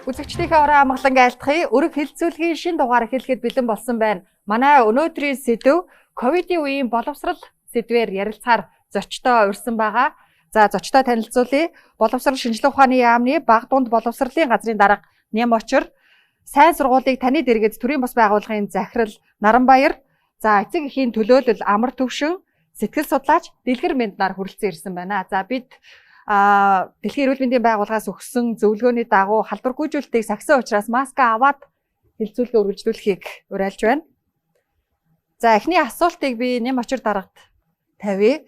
Үзэгчдийнхээ орон амгалан айлтгая. Өрөг хэлэлцүүлгийн шинэ дугаар эхлэхэд бэлэн болсон байна. Манай өнөөдрийн сэдв ковидын үеийн боловсрал сэдвээр ярилцахаар зочдоо урьсан байгаа. За зочдоо танилцуулъя. Боловсрал шинжилгээ ухааны яамны баг дунд боловсролын газрын дарга Нямочор, сайн сургуулийг таны дэргэд төрийн бас байгууллагын захирал Наранбаяр, за эцэг эхийн төлөөлөл Амар Төвшин, сэтгэл судлаач Дэлгэр Мэнд нар хүрэлцэн ирсэн байна. За бид Дэлхийн эрүүл мэндийн байгууллагаас өгсөн зөвлөгөөний дагуу халдвар гүйцүүлэлтийг сахисан учраас маска аваад хэлцүүлгээ үргэлжлүүлэхийг уриалж байна. За эхний асуултыг би Нямочор дарагт тавья.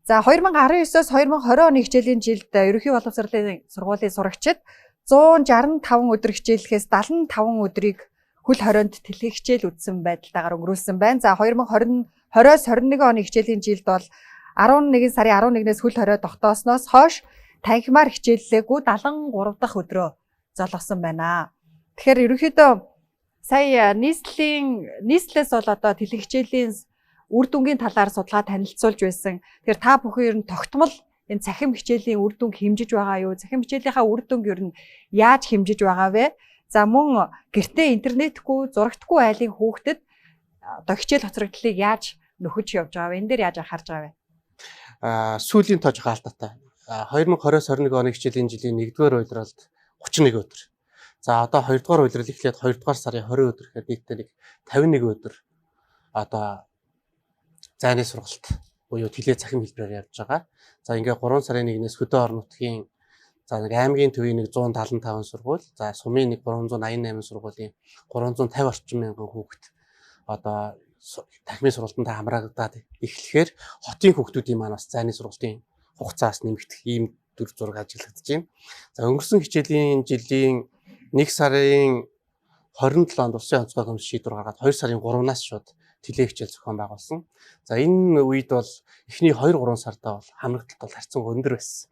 За 2019-оос 2020 оны хичээлийн жилд ерөнхий боловсролын сургуулийн сурагчид 165 өдөр хичээллэхээс 75 өдрийг хөл хорионд тэлхэх хичээл үзсэн байдалтайгаар өнгөрүүлсэн байна. За 2020-оос 21 оны хичээлийн жилд бол 11 сарын 11-ээс хөл хорой тогтоосноос хойш танхимаар хичээллээгүй 73 дахь өдрөө золгосон байна. Тэгэхээр ерөнхийдөө сая нийслэлээс бол одоо тэлхэх хичээлийн үр дүнгийн талаар судалгаа танилцуулж байсан. Тэгэхээр та бүхэн ер нь тогтмол энэ цахим хичээлийн үр дүнг хэмжиж байгаа юу? Цахим хичээлийнхаа үр дүнг ер нь яаж хэмжиж байгаа вэ? За мөн гэртээ интернетгүй, зурагтгүй айлын хүүхдэд одоо хичээл хоцрогдлыг яаж нөхөж явж байгаа вэ? Энэ дээр яаж анхаарч байгаа вэ? Сүүлийн тоо жоо алдаатай. 2020-21 оны хичээлийн жилийн 1-р улиралд 31 өдөр. За одоо 2-р улирал эхлээд 2-р сарын 20 өдөр гэхэд нийтдээ нэг 51 өдөр одоо зайны сургалт буюу тэлээ цахим хэлбэрээр явж байгаа. За ингээ 3 сарын 1-ээс хөдөө орон нутгийн за нэг аймгийн төвийн нэг 175 сургууль, за сумын нэг 388 сургуулийн 350 орчим мянган хүүхэд одоо тахимын сургалтанд хамрагдаад эхлэхээр хотын хүүхдүүдийн маань бас зайны сургалтын хугацаас нэмэгдэх ийм дүр зураг ажиглагдаж байна. За өнгөрсөн хичээлийн жилийн 1 сарын 27-нд улсын онцгой комисс шийдвэр гаргаад 2 сарын 3-наас шууд тэлээ хичээл зохион байгуулсан. За энэ үед бол эхний 2-3 сардаа бол хамрагдалт бол харьцан өндөр байсан.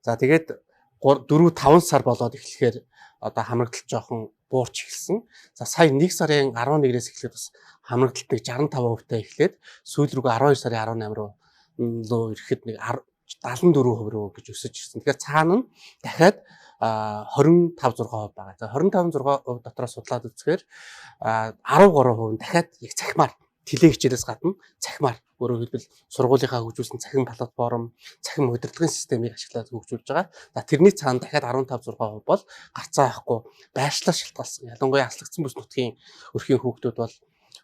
За тэгээд 4-5 сар болоод эхлэхээр одоо хамрагдалт жоохон буурч эхэлсэн. За сая 1 сарын 11-ээс эхлээд бас хамрагдалтыг 65% та эхлээд сүүл рүүгээ 12 сарын 18 руу ирэхэд нэг 74% рүү гэж өсөж ирсэн. Тэгэхээр цаана нь дахиад 25-6% байгаа. За 25-6% дотроос судлаад үзэхээр 13% нь дахиад их цахимаар тэлээ хичээлээс гадна цахимаар өөрөөр хэлбэл сургуулийнхаа хөгжүүлсэн цахим платформ, цахим удирдлагын системийг ашиглаад хөгжүүлж байгаа. За тэрний цаана дахиад 15-6% бол гарцаа авахгүй байршлаас шалтгаалсан. Ялангуяа аслагдсан бүс нутгийн өрхийн хүүхдүүд бол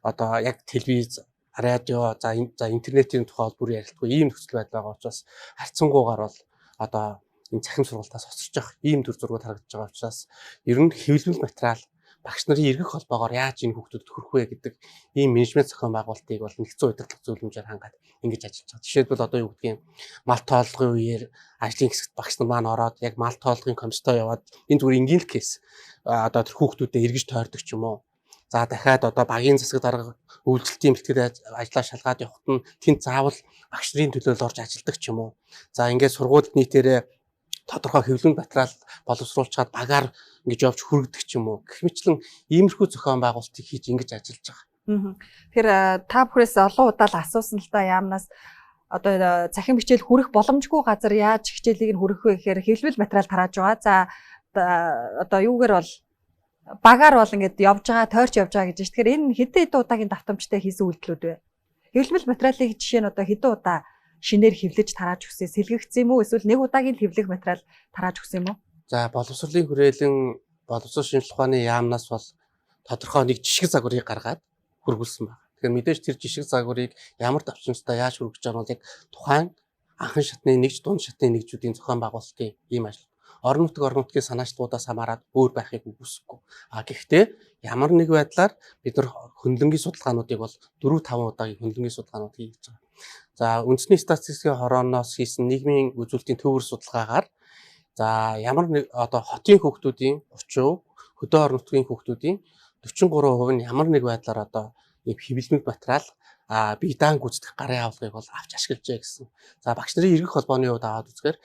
одоо яг телевиз, радио, за интернетийн тухай бүр ярилцгүй ийм нөхцөл байдал байгаа учраас харьцангуйгаар бол одоо энэ цахим сургалтаас осорч явах ийм төр зургууд харагдаж байгаа учраас ер нь хэвлэмэл материал багш нарын эргэх холбоогоор яаж энэ хүүхдүүдэд хүрэх вэ гэдэг ийм менежмент зохион байгуулалтыг бол нэгдсэн удирдлага зөвлөмжөөр хангаад ингэж ажиллаж байгаа. Жишээлбэл одоо юу гэдгийг мал тооллогын үеэр ажлын хэсэгт багш нар маань ороод яг мал тооллогын комисстой яваад энэ зүгээр энгийн л кейс одоо тэр хүүхдүүдэд эргэж тойрдог ч юм уу. За дахиад одоо багийн засаг дарга үйлчлэлтийн бэлтгэл ажлаа шалгаад явахад нь тэнд заавал багш нарын төлөө л орж ажилладаг ч юм уу. За ингээд сургуульд нийтээрээ тодорхой хэвлэмэл материал боловсруулчаад багаар ингэж явж хүргэдэг ч юм уу. Гэх мэтлэн иймэрхүү зохион байгуулалтыг хийж ингэж ажиллаж байгаа. Тэгэхээр та бүхнээс олон удаа л асуусан л да яамнаас одоо цахим хичээл хүрэх боломжгүй газар яаж хичээлийг нь хүргэх вэ гэхээр хэвлэмэл материал тарааж байгаа. За одоо юугээр бол багаар бол ингэж явж байгаа, тойрч явж байгаа гэж. Тэгэхээр энэ хэдэн удаагийн давтамжтай хийсэн үйлдэлүүд вэ? Хэвлэмэл материалын жишээ нь одоо хэдэн удаа шинээр хэвлэж тарааж өгсөн, сэлгэгдсэн юм уу? Эсвэл нэг удаагийн хэвлэх материал тарааж өгсөн юм уу? За боловсролын хүрээлэн боловсрол шинжилгээ ухааны яамнаас бол тодорхой нэг жишг загварыг гаргаад хөргүүлсэн байна. Тэгэхээр мэдээж тэр жишг загварыг ямар давчмастай яаж хөргөж байгаа нь бол яг тухайн анхан шатны нэгж, дунд шатны нэгжүүдийн зохион байгуулалтын ийм ажил. Орон нутгийн санаачлалуудаас хамаарат өөр байхыг үгүйсэхгүй. Гэхдээ ямар нэг байдлаар бид нар хөндлөнгийн судалгаануудыг бол 4-5 удаагийн хөндлөнгийн судалгаанууд хийж байгаа. За үндэсний статистикийн хорооноос хийсэн нийгмийн үзүүлэлтийн төвөр судалгаагаар за ямар нэг одоо хотын хүүхдүүдийн 30%, хөдөө орон нутгийн хүүхдүүдийн 43% нь ямар нэг байдлаар одоо ийм хэвлэмэл материал бие даан гүйцэтгэх гарын авалгыг бол авч ашиглажээ гэсэн. За багш нарын эргэх холбооны хувьд аваад үзэхээр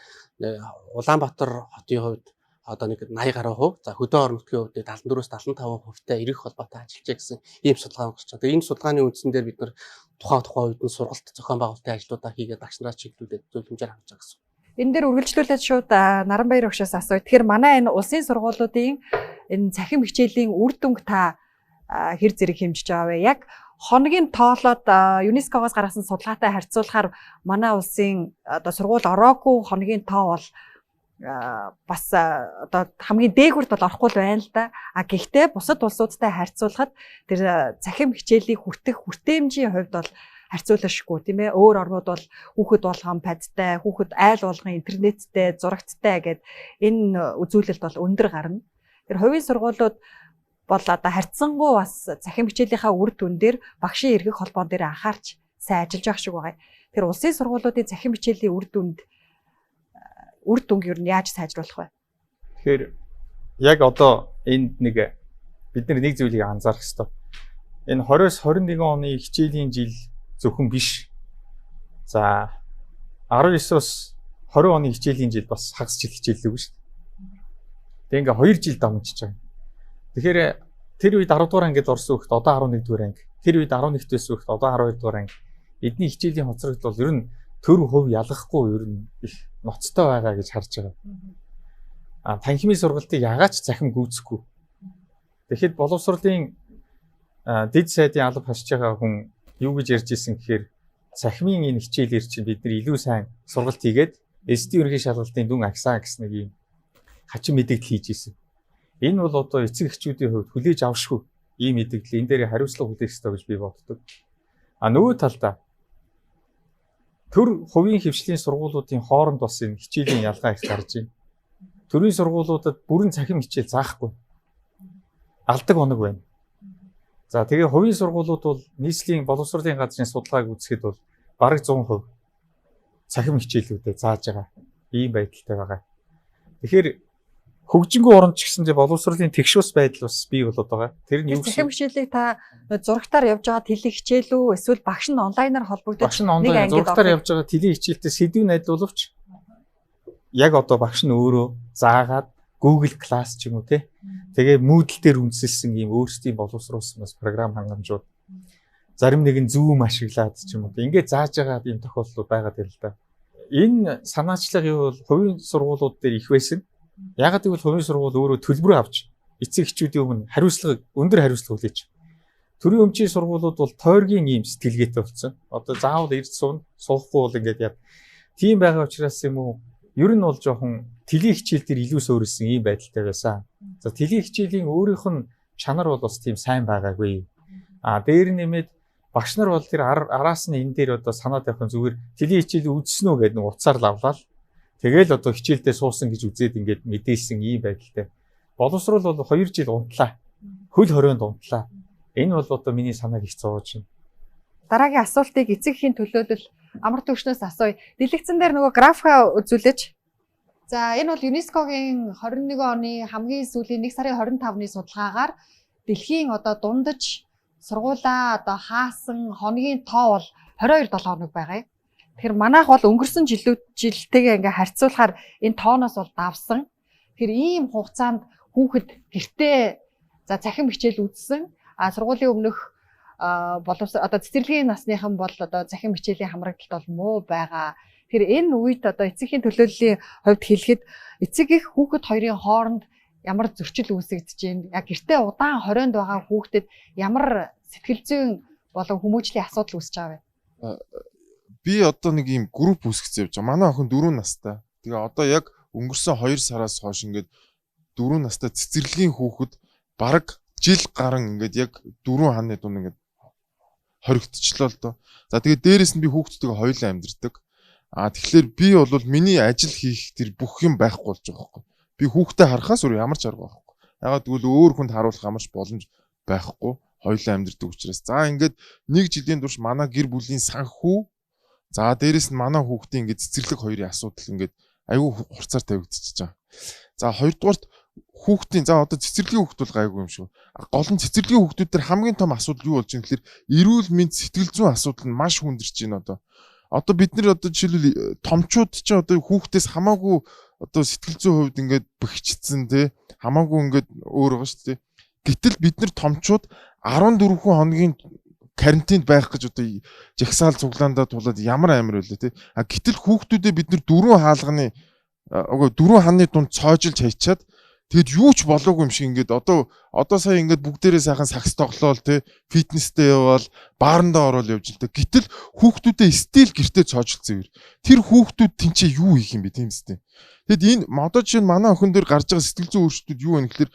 Улаанбаатар хотын хувьд одоо нэг 80 гаруй хувь, за хөдөө орон нутгийн хувьд 74-75% та эргэх холбоотой ажиллаж гэсэн ийм судалгаа гарч байгаа. Энэ судалгааны үндсэн дээр бид нар тухайн үед нь сургалт зохион байгуулалтын ажлуудаа хийгээд багш нараа чиглүүлээд зөвлөмжээр хангаж байгаа гэсэн. Энэ дээр үргэлжлүүлээд шууд Наранбаяр өгшөөс асууя. Тэгэхээр манай энэ улсын сургуулиудын энэ цахим хичээлийн үр дүнг та хэр зэрэг хэмжиж байгаа вэ? Яг хоногийн тоолоод ЮНЕСКО-гоос гаргасан судалгаатай харьцуулахаар манай улсын одоо сургууль ороогүй хоногийн тоо бол бас одоо хамгийн дээгүрд бол орохгүй л байна л да. Гэхдээ бусад улсуудтай харьцуулахад тэр цахим хичээлийг хүртэх хүртээмжийн хувьд бол харьцуулашгүй тийм ээ. Өөр орнууд бол хүүхэд болгон падтай, хүүхэд айл болгон интернеттэй, зурагттай гэд энэ үзүүлэлт бол өндөр гарна. Тэр хувийн сургуулиуд бол одоо харьцангуй бас цахим хичээлийнхаа үр дүн дээр багшийн эргэх холбоон дээр анхаарч сайн ажиллаж байгаа шиг байгаа. Тэр улсын сургуулиудын цахим хичээлийн үр дүнг юу яаж сайжруулах вэ? Тэгэхээр яг одоо энд нэг бид нэг зүйлийг анзаарах хэрэгтэй. Энэ 20-21 оны хичээлийн жил зөвхөн биш. За 19-оос 20 оны хичээлийн жил бас хагас жил хичээллэг шүү дээ. Тэгээ ингээ 2 жил дамжиж байгаа. Тэгэхээр тэр үед 10 дугаар ангид орсон хүүхэд одоо 11 дугаар анги. Тэр үед 11 дэх хүүхэд одоо 12 дугаар анги. Эдний хичээлийн хоцрогд бол ер нь төр хөв ялгахгүй ер нь их ноцтой байгаа гэж харж байгаа. Танхимын сургалтыг яагаад ч захим гүйцэхгүй. Тэгэхэд боловсролын дэд сайдын алба хашиж байгаа хүн юу гэж ярьж ирсэн гэхээр захимын энэ хичээлэр чинь бид нар илүү сайн сургалт хийгээд ST ерөнхий шалгалтын дүн агсаа гэсэн нэг юм хачин мэдээлэл хийж ирсэн. Энэ бол одоо эцэг эхчүүдийн хувьд хүлээж авшгүй ийм мэдээлэл энэ дээр хариуцлага хүлээх ёстой гэж би боддог. Нөгөө талдаа төр хувийн хөвчлийн сургуулиудын хооронд бас энэ хичээлийн ялгаа их гарч байна. Төрийн сургуулиудад бүрэн цахим хичээл заахгүй. Алдаг оног байна. За тэгээ хувийн сургуулиуд бол нийслэлийн боловсролын газрын судалгааг үзэхэд бол бараг 100% цахим хичээлүүдэд зааж байгаа. Ийм байдалтай байгаа. Тэгэхээр хөгжингөө оронд ч гэсэндээ боловсролын тэгш ус байдал бас бий болоод байгаа. Тэр нь юу гэсэн? Цахим хичээлийг та зурагтаар явж байгаа телевиз хичээл үү эсвэл багш нь онлайнаар холбогдож багш нь онлайн зурагтаар явж байгаа телевиз хичээлтэй сэдвийн найдварлавч яг одоо багш нь өөрөө заагаад Google Class ч юм уу те. Тэгээ Moodle дээр үндэслэсэн ийм өөрсдийн боловсруулсан бас програм хангамжууд зарим нэг нь Zoom ашиглаад ч юм уу. Ингээд зааж байгаа ийм тохиолдлууд байгаа юм л да. Энэ санаачлага юу бол хувийн сургуулиуд дээр их байсан. Ягаад гэвэл хувийн сургууль өөрөө төлбөр авч эцэг эхчүүдийн өмнө өндөр хариуцлага хүлээж. Төрийн өмчийн сургуулиуд бол тойргийн ийм сэтгэлгээтэй болсон. Одоо заавал ирж суухгүй бол ингээд яа. Тийм байгаа учраас юм уу? Ер нь бол жоохон телевиз хичээл дээр илүү сөөрсөн ийм байдалтай байсан. За телевиз хичээлийн өөрийнх нь чанар бол бас тийм сайн байгаагүй. Дээр нэмээд багш нар бол тэр араас нь энэ дээр одоо санаад явах нь зүгээр телевиз хичээл үзсэн үү гэдэг нэг утсаар лавлаа. Тэгэл одоо хичээлдээ суусан гэж үзээд ингээд мэдээлсэн ийм байдалтай. Боловсрол бол 2 жил унтлаа. Хөл хорионд унтлаа. Энэ бол одоо миний санааг их зовоож байна. Дараагийн асуултыг эцэг эхийн төлөөлөл амар төвшнөөс асууя. Дэлгэцэн дээр нөгөө графика үзүүлээч. За энэ бол ЮНЕСКОгийн 21 оны хамгийн сүүлийн 1 сарын 25-ны судалгаагаар дэлхийн одоо дундаж сургуулаа одоо хаасан хоногийн тоо бол 22 7 хоног байгаа юм. Тэгэхээр манайх бол өнгөрсөн жилтэйгээ ингээ харьцуулахаар энэ тооноос бол давсан. Тэгэхээр ийм хугацаанд хүүхэд гэртээ за цахим хичээл үзсэн. Сургуулийн өмнөх боловсрол одоо цэцэрлэгийн насныхан бол одоо цахим хичээлийн хамрагдалт бол муу байгаа. Тэгэхээр энэ үед одоо эцэгхийн төлөөллийн хувьд хэлэхэд эцэг их хүүхэд хоёрын хооронд ямар зөрчил үүсгэж байна? Яг гэртээ удаан хорионд байгаа хүүхдэд ямар сэтгэл зүйн болон хүмүүжлийн асуудал үүсэж байгаа вэ? Би одоо нэг ийм групп үүсгэсэн явж байгаа. Манай охин 4 настай. Тэгээ одоо яг өнгөрсөн 2 сараас хойш ингээд 4 настай цэцэрлэгийн хүүхэд бараг жил гарan ингээд яг 4 хааны дунд ингээд хоригдчихлоо л доо. За тэгээ дээрэс нь би хүүхдтэйгээ хоёулаа амьдэрдэг. Тэгэхээр би бол миний ажил хийх тэр бүх юм байхгүй болж байгаа байхгүй. Би хүүхдээ харахаас өөр ямар ч арга байхгүй. Ягаад гэвэл өөр хүнд харуулах амарч боломж байхгүй. Хоёулаа амьдэрдэг учраас. За ингээд 1 жилийн турш манай гэр бүлийн санхүү. За дээрэс нь манай хүүхдийн ингээд цэцэрлэг хоёрын асуудал ингээд аюу хурцаар тавигдчихэж байгаа. За хоёрдугаарт хүүхдийн за одоо цэцэрлэгийн хүүхд бол гайгүй юм шүү. Гол нь цэцэрлэгийн хүүхдүүд төр хамгийн том асуудал юу болж байгаа юм гэхээр эрүүл мэнд сэтгэл зүйн асуудал нь маш хүндэрч байна одоо. Одоо бид нар одоо жишээлбэл томчууд ч одоо хүүхдээс хамаагүй одоо сэтгэл зүйн хувьд ингээд бэхжсэн тий хамаагүй ингээд өөр байгаа шүү дээ. Гэтэл бид нар томчууд 14 хоногийн карантинд байх гэж одоо жагсаал цуглаандаа тулаад ямар амар байлаа тий. А гэтэл хүүхдүүдэд бид нар дөрвөн хааны дунд цоожilж хайчаад тэгэд юу ч болоогүй юм шиг ингээд одоо сая ингээд бүгдээрээ сайхан сакс тоглоол тий, фитнестэй яваал, баарандаа ороод явж л да. Гэтэл хүүхдүүдэд стил гэртээ цоожилцсан юм. Тэр хүүхдүүд тэнцээ юу хийх юм бэ тийм үстэй. Тэгэд энэ одоо жишээ нь манай охин дээр гарч байгаа сэтгэл зүйн өөрчлөлтүүд юу вэ гэхээр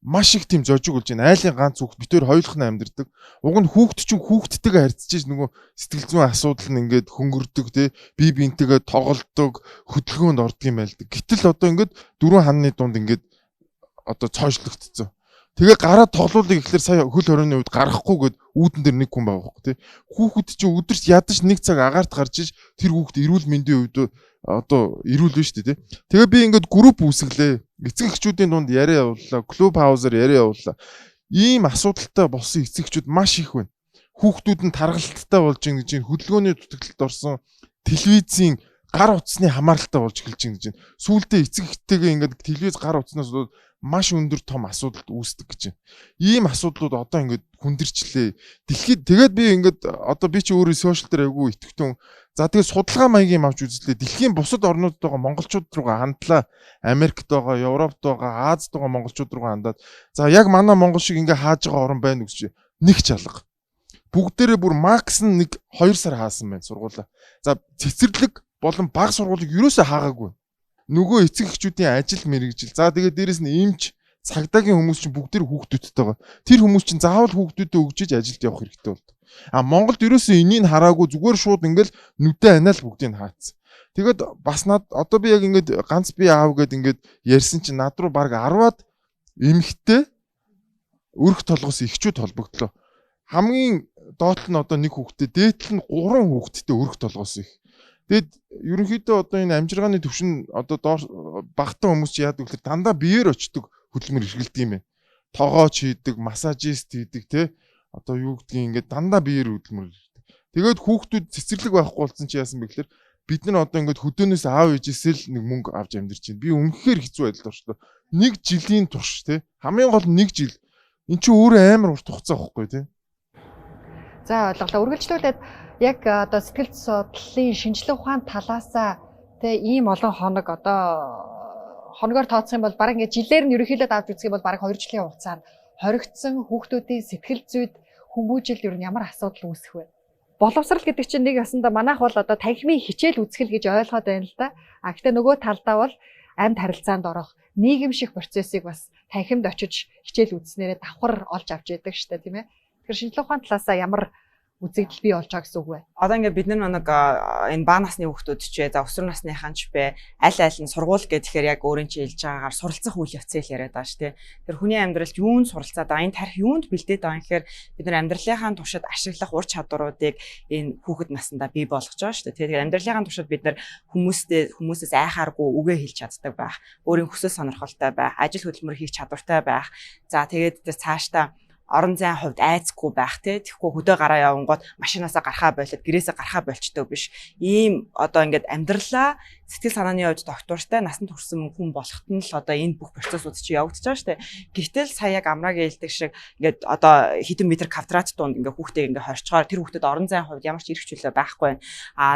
маш их тийм зожиг болж байна. Айлын ганц хүүхд бид тээр хоёулах нь амьдэрдэг. Уг нь хүүхд чинь хүүхдтэйгээ харьцаж нөгөө сэтгэл зүйн асуудал нь ингээд хөнгөрдөг тий, бие биентэйгээ тоглолдог, хөдөлгөөнд ордог юм байл. Гэтэл одоо ингээд дөрвөн хааны дунд ингээд одоо цоошлогдсон. Тэгээ гараад тоглоулъя гэхэлэр сая хөл хорионы үед гарахгүйгээд үүдэн дээр нэг хүн байгаа байхгүй тий. Хүүхэд чинь өдөрт ядаж нэг цаг агаарт гарч иж тэр хүүхд эрүүл мэндийн үед одоо эрүүл биш тий. Тэгээ би ингээд групп үүсгэлээ. Эцэг эхчүүдийн дунд яриа явууллаа, клуб хаусаар яриа явууллаа. Ийм асуудалтай болсон эцэг эхчүүд маш их байна. Хүүхдүүд нь таргалттай болж ийн гэж хөдөлгөөний дутагдлалд орсон, телевизийн гар утасны хамааралтай болж эхэлж ийн гэж. Сүүлдээ эцэг эхтэйгээ ингээд телевиз гар утаснаас маш өндөр том асуудал үүсдэг гэж байна. Ийм асуудлууд одоо ингээд хүндэрчлээ. Дэлхийд тэгээд би ингээд одоо би чи өөрөө сошиал дээр айгүй итгэвчэн. За тэгээд судалгаа маягийн авч үзлээ. Дэлхийн бусад орнуудад байгаа монголчууд руугаа хандлаа. Америкт байгаа, Европт байгаа, Азид байгаа монголчууд руугаа хандаад за яг манай монгол шиг ингээ хааж байгаа орн байна гэж нэг чалга. Бүгдээрээ бүр макс нь 1-2 сар хаасан байна сургуулаа. За цэцэрлэг болон баг сургуулийг юусоо хаагаагүй. Нөгөө эцэг эхчүүдийн ажил мэргэжил. За тэгээд дээрэс нь эмч, цагдаагийн хүмүүс чинь бүгд тэр хүүхдүүдтэй байгаа. Тэр хүмүүс чинь заавал хүүхдүүдэд өгчиж ажилд явах хэрэгтэй болд. А Монголд ерөөсөө энийг хараагүй зүгээр шууд ингээл нүдэ анаал бүгдийг хаацсан. Тэгээд бас над одоо би яг ингээд ганц би аав гэд ингээд ярьсан чинь над руу баг 10-аад эмэгтэй өрх толгоос эхчүүд холбогдлоо. Хамгийн доотлол нь одоо нэг хүүхдээ, дээдл нь 3 хүүхэдтэй өрх толгоос их. Тэгэд ерөнхийдөө одоо энэ амжиргааны төвшин одоо багтаа хүмүүс чи яадаг гэхээр дандаа биеэр очдог хөдөлмөр эрхэлдэг юм байна. Тогооч хийдэг, массажист хийдэг те. Одоо юу гэдгийг ингээд дандаа биеэр хөдөлмөр эрхэлдэг. Тэгээд хүүхдүүд цэцэрлэг байхгүй болсон чи яасан бэ гэхээр бид нар одоо ингээд хөдөөнөөс аав ээжээсээ л нэг мөнгө авч амьдарч байна. Би үнэхээр хэцүү байдалд орчлоо. 1 жилийн турш те. Хамгийн гол нь 1 жил. Эн чинь өөрөө амар урт хугацаа байхгүй те. За ойлголоо. Үргэлжлүүлээд яг одоо сэтгэл судлалын шинжилгээ ухаан талаасаа тэ ийм олон хоног одоо хоногоор тооцох юм бол бараг ингээд жилээр нь ерөнхийдөө давж үзэх юм бол бараг 2 жилийн хугацаанд хоригдсон хүүхдүүдийн сэтгэл зүйд хүмүүжил ер нь ямар асуудал үүсэх вэ? Боловсрал гэдэг чинь нэг ясанда манайх бол одоо танхимын хичээл үзэхэл гэж ойлгоод байна л да. А гэхдээ нөгөө талдаа бол амьд харилцаанд орох нийгэмших процессыг бас танхимд очиж хичээл үзснээрээ давхар олж авч яадаг штэ тийм ээ. Тэгэхээр шинжилгээ ухаан талаасаа ямар үзэгдэл бий болж байгаа гэсэн үг вэ? Одоо ингээд бид нар нэг энэ бага насны хүүхдүүд ч бай, за өсвөр насныхан ч бай, аль нь сургууль гэхээр яг өөрийн чинь хэлж байгаагаар суралцах үйл явцыг яриад байгаа шүү дээ. Тэр хүний амьдралд юунд суралцаад байгаа, энэ тарих юунд бэлдээд байгаа юм гэхээр бид нар амьдралынхаа туршид ашиглах ур чадваруудыг энэ хүүхэд наснда бий болгож байгаа шүү дээ. Тэгэхээр амьдралынхаа туршид бид нар хүмүүсээс айхааргүй үгээ хэлж чаддаг байх, өөрийн хүсэл сонирхолтой байх, ажил хөдөлмөр хийх чадвартай байх. За тэгээд тэр цаашдаа орон зайн хувьд айцгүй байх тэгэхгүй хөдөө гараа явангууд машинаасаа гарахаа болоод гэрээсээ гарахаа болчтой биш. Ийм одоо ингээд амьдралаа сэтгэл санааны хувьд доктортай насан турсан хүн болоход нь л одоо энэ бүх процессууд чи явагдаж байгаа шүү дээ. Гэтэл сая яг амрагийн хэлдэг шиг ингээд одоо хэдэн метр квадрат дунд ингээд хүүхдээ ингээд хорчгоор тэр хүүхдэд орон зайн хувьд ямар ч эрх чөлөө байхгүй байна.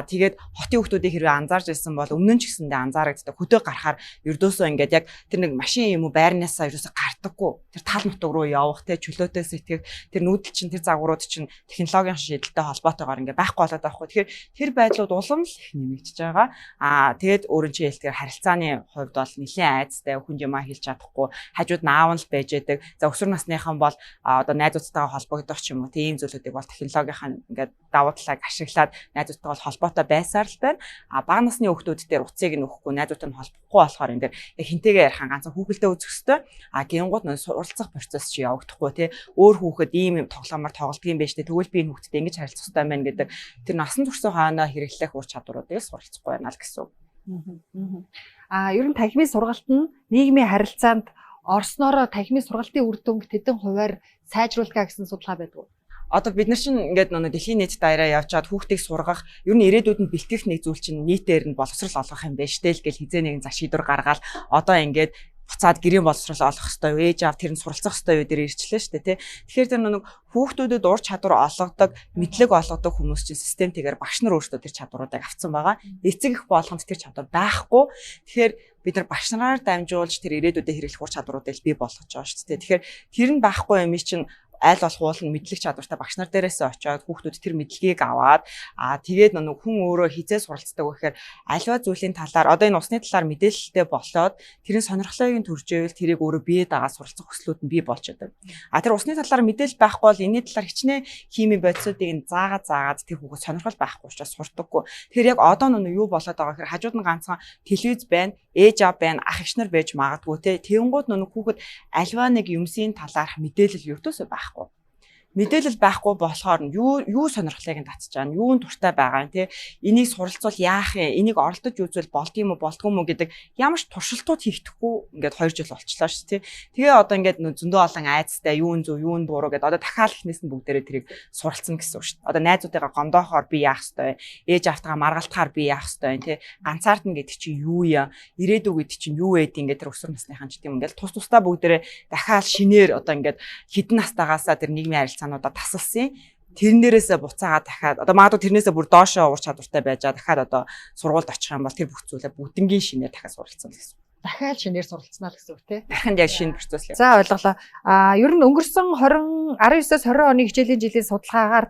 Тэгээд хотын хүүхдүүдийг хэрвээ анзаарч ирсэн бол өмнө нь ч гэсэндээ анзаарагддаг. Хөдөө гарахаар ердөөсөө ингээд яг тэр нэг машин юм уу байрнаасаа ердөөсөө гардаггүй. Тэр тал нутаг руу явах чөлөөтэй сэтгэх тэр нүүдэл чинь тэр загварууд чинь технологийн шийдэлтэй холбоотойгоор ингээд байхгүй болоод байгаа хгүй. Тэгэхээр тэр байдлууд улам л их нэмэгдэж байгаа. Тэгээд өөрийн чинь хэлдгээр харилцааны хувьд бол нэлийн айцтай хүнд юмаа хэлж чадахгүй хажууд наав нь л байж байдаг. За өсвөр насныхан бол одоо найзуудтайгаа холбогдох ч юм уу тийм зүйлүүдийг бол технологийн ингээд давуу талыг ашиглаад найзуудтайгаа холбоотой байсаар л байна. Бага насны хүүхдүүд дээр уцыг нь өгөхгүй найзуудтай нь холбохгүй болохоор энэ дээр яг хинтэйгээ ярих ганцхан хүүхэлдээ үзэх ёстой. Гингууд нь суралцах процесс чи явагдахгүй тий. Өөр хүүхэд ийм тоглоомоор тоглолтгийн байж тээ тэгвэл би энэ хүүхдэд ингэж харилцах хэрэгтэй байна гэдэг тэр насан туршсан хаана хэрэглэх ур чадваруудыг суралцахгүй байна л гэсэн. Ер нь танхимын сургалт нь нийгмийн харилцаанд орсноороо танхимын сургалтын үр дүнг тэдэн хувиар сайжруулах гэсэн судалгаа байдаг. Одоо бид нар чинь ингээд нэг дэлхийн нийт даяараа явчаад хүүхдийг сургах, ер нь ирээдүйд нь бэлтгэх нэг зүйл чинь нийтээр нь боловсрал олгох юм байна штэ л гэж хизээ нэгэн зах шийдвэр гаргаад одоо ингээд буцаад гэрийн боловсрол олох хэрэгтэй юу, ээж аав тэр нь суралцах хэрэгтэй юу дээр ирчлээ шүү дээ, тий. Тэгэхээр тэр нэг хүүхдүүдэд ур чадвар олгодог, мэдлэг олгодог хүмүүс чинь системтэйгээр багш нар өөрсдөө тэр чадваруудыг авцсан байгаа. Эцэг их болгонд тэр чадвар байхгүй. Тэгэхээр бид нар багш нараар дамжуулж тэр ирээдүйдээ хэрэглэх ур чадваруудыг бий болгож байгаа шүү дээ. Тэгэхээр тэр нь байхгүй юм чинь аль болох уулын мэдлэг чадвартай багш нар дээрээс очиод хүүхдүүд тэр мэдлэгийг аваад тэгээд нэг хүн өөрөө хизээ суралцдаг гэхээр альва зүйлийн талаар одоо энэ усны талаар мэдээлэлтэй болоод тэрийн сонирхлыг төржээвэл тэрийг өөрөө бие дагаад суралцах хүслүүд нь бий болж байдаг. Тэр усны талаар мэдээлэл байхгүй бол энэний талаар хичнээн хими бодисуудыг заагаад тэр хүүхэд сонирхол байхгүй учраас сурдаггүй. Тэгэхээр яг одоо нэг юу болоод байгаа гэхээр хажууд нь ганцхан телевиз байна, ээж аав байна, ах эгч нар байж магадгүй те. Тэнгууд нэг хүүхэд альва нэг юмсийн талаарх мэдээлэл юутөөсөө байх мэдээлэл байхгүй болохоор юу сонирхлыг нь татж байгаа нь юунд дуртай байгаа юм те энийг суралцвал яах юм энийг оролдож үзвэл болдгийм үү болдгүй мүү гэдэг ямар ч туршилтууд хийхдэггүй ингээд 2 жил болчлаа шүү те тэгээ одоо ингээд зөндөө олон айцтай юун зөв юун буруу гэдэг одоо дахиад ихнээс нь бүгдээрээ тэрийг суралцсан гэсэн үг шүү одоо найзуудыгаа гомдоохоор би яах ёстой ээж автагаа маргалтахаар би яах ёстой те ганцаард нь гэдэг чинь юу юм ирээдүй гэдэг чинь юу вэ ингээд тэр өсвөр насныхан ч гэдэм ингээд тус тусдаа бүгдээрээ дахиад шинээр одоо ингээд хідэн настагаасаа тэр нийгмийн сануудаа тасалсан. Тэрнээрээсээ буцаагаад дахиад одоо магадгүй тэрнээсээ бүр доошоо ур чадвартай байжаа дахиад одоо сургуульд очих юм бол тэр бүх зүйлээ бүгднгийн шинээр дахиад суралцсан гэсэн. Дахиад шинээр суралцнаа гэсэн үг тий. Дахиад яг шинэ процесс л. За ойлголоо. Ер нь өнгөрсөн 19-с 20 оны хичээлийн жилийн судалгаагаар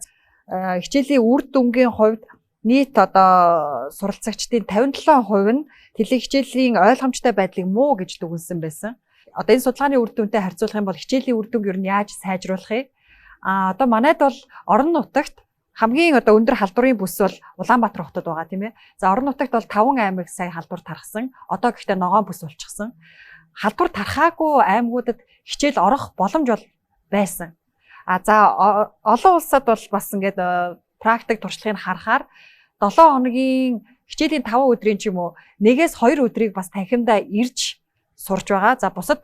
хичээлийн үр дүнгийн хувьд нийт одоо суралцагчдын 57% нь телехичээлийн ойлгомжтой байдлыг муу гэж дүгнсэн байсан. Одоо энэ судалгааны үр дүнтэй харьцуулах юм бол хичээлийн үр дүнг ер нь яаж сайжруулах вэ? Одоо манайд бол орон нутагт хамгийн одоо өндөр халдварын бүс бол Улаанбаатар хотод байгаа тийм ээ. За орон нутагт бол 5 аймаг сая халдвар тархсан. Одоо гэхдээ ногоон бүс болчихсон. Халдвар тархаагүй аймагуудад хичээл орох боломж бол байсан. За олон улсад бол бас ингээд практик туршлагыг харахаар 7 хоногийн хичээлийн 5 өдрийн ч юм уу 1-2 өдрийг бас танхимдаа ирж сурж байгаа. За бусад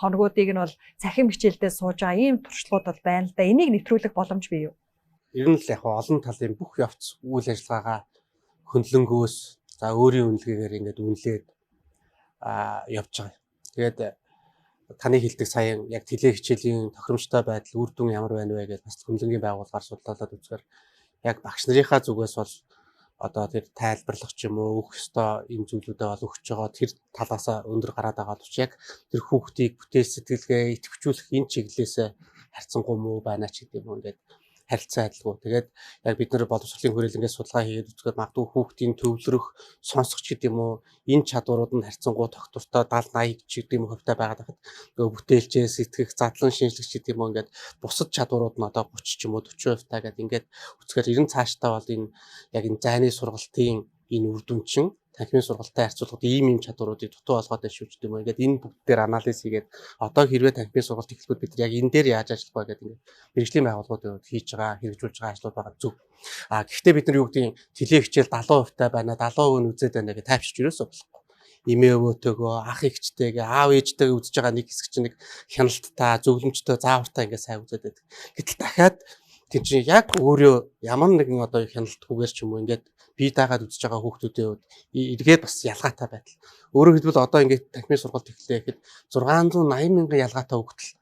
хоногуудыг нь бол цахим хичээлдээ сууж байгаа ийм туршлагууд бол байна л да. Энийг нэвтрүүлэх боломж бий юу? Ер нь л яг олон талын бүх явц үйл ажиллагаагаа хөндлөнгөөс за өөрийн үнэлгээгээр ингээд үнэлээд явж байгаа. Тэгээд таны хэлдэг саяхан яг теле хичээлийн тохиромжтой байдал үр дүн ямар байна вэ гэж бас хөндлөнгийн байгууллагаар судлаад үзэхээр яг багш нарынхаа зүгээс бол одоо тэр тайлбарлах ч юм уу өгөх ёстой юм зүйлүүдээ бол өгч байгаа тэр талаасаа өндөр гараад байгаа тус яг тэр хүүхдийг бүтээл сэтгэлгээ идэвхжүүлэх энэ чиглэлээс харьцангуй муу байна ч гэдэг юм ингээд харилцаа адилгүй. Тэгээд яг бид нар боловсролын хүрээлэнгээс судалгаа хийгээд үзэхэд магадгүй хүүхдийн төвлөрөх, сонсох ч гэдэг юм уу энэ чадварууд нь харьцангуй тогтвортой 70-80 ч гэдэг юм хувьтай байгаад байхад нөгөө бүтээлчээ сэтгэх, задлан шинжлэх ч гэдэг юм уу ингээд бусад чадварууд нь одоо 30 ч юм уу 40% таа гэдэг ингээд үзэхээр 90 цаашдаа бол энэ яг энэ зайны сургалтын энэ үр дүн чинь танхимын сургалттай харьцуулахад ийм чадваруудыг дутуу болгоод байна шүү дээ юм. Ингээд энэ бүгд дээр анализ хийгээд одоо хэрвээ танхимын сургалт эхлэхэд бид нар яг энэ дээр яаж ажиллах вэ гэдэг ингээд мэргэжлийн байгууллагууд хийж байгаа, хэрэгжүүлж байгаа ажлууд байгаа зүг. Гэхдээ бид нар юу гэдгийг теле хичээл 70% таа байна, 70% нь үзээд байна гэж тайвширч ерөөсөө болохгүй. Эмээ өвөөтэйгөө, ах эгчтэйгээ, аав ээжтэйгээ үзэж байгаа нэг хэсэг чинь нэг хяналттай, зөвлөмжтэй, заавартай ингээд сайн үзээд байдаг. Гэтэл дахиад тэр чинь яг өөрөө ямар нэгэн одоо хяналтгүйгээр ч юм уу ингээд бие даагаад үзэж байгаа хүүхдүүдийн хувьд эргээд бас ялгаатай байдал. Өөрөөр хэлбэл одоо ингээд танхимын сургалт эхлэе гэхэд 680 мянган ялгаатай хүүхдэл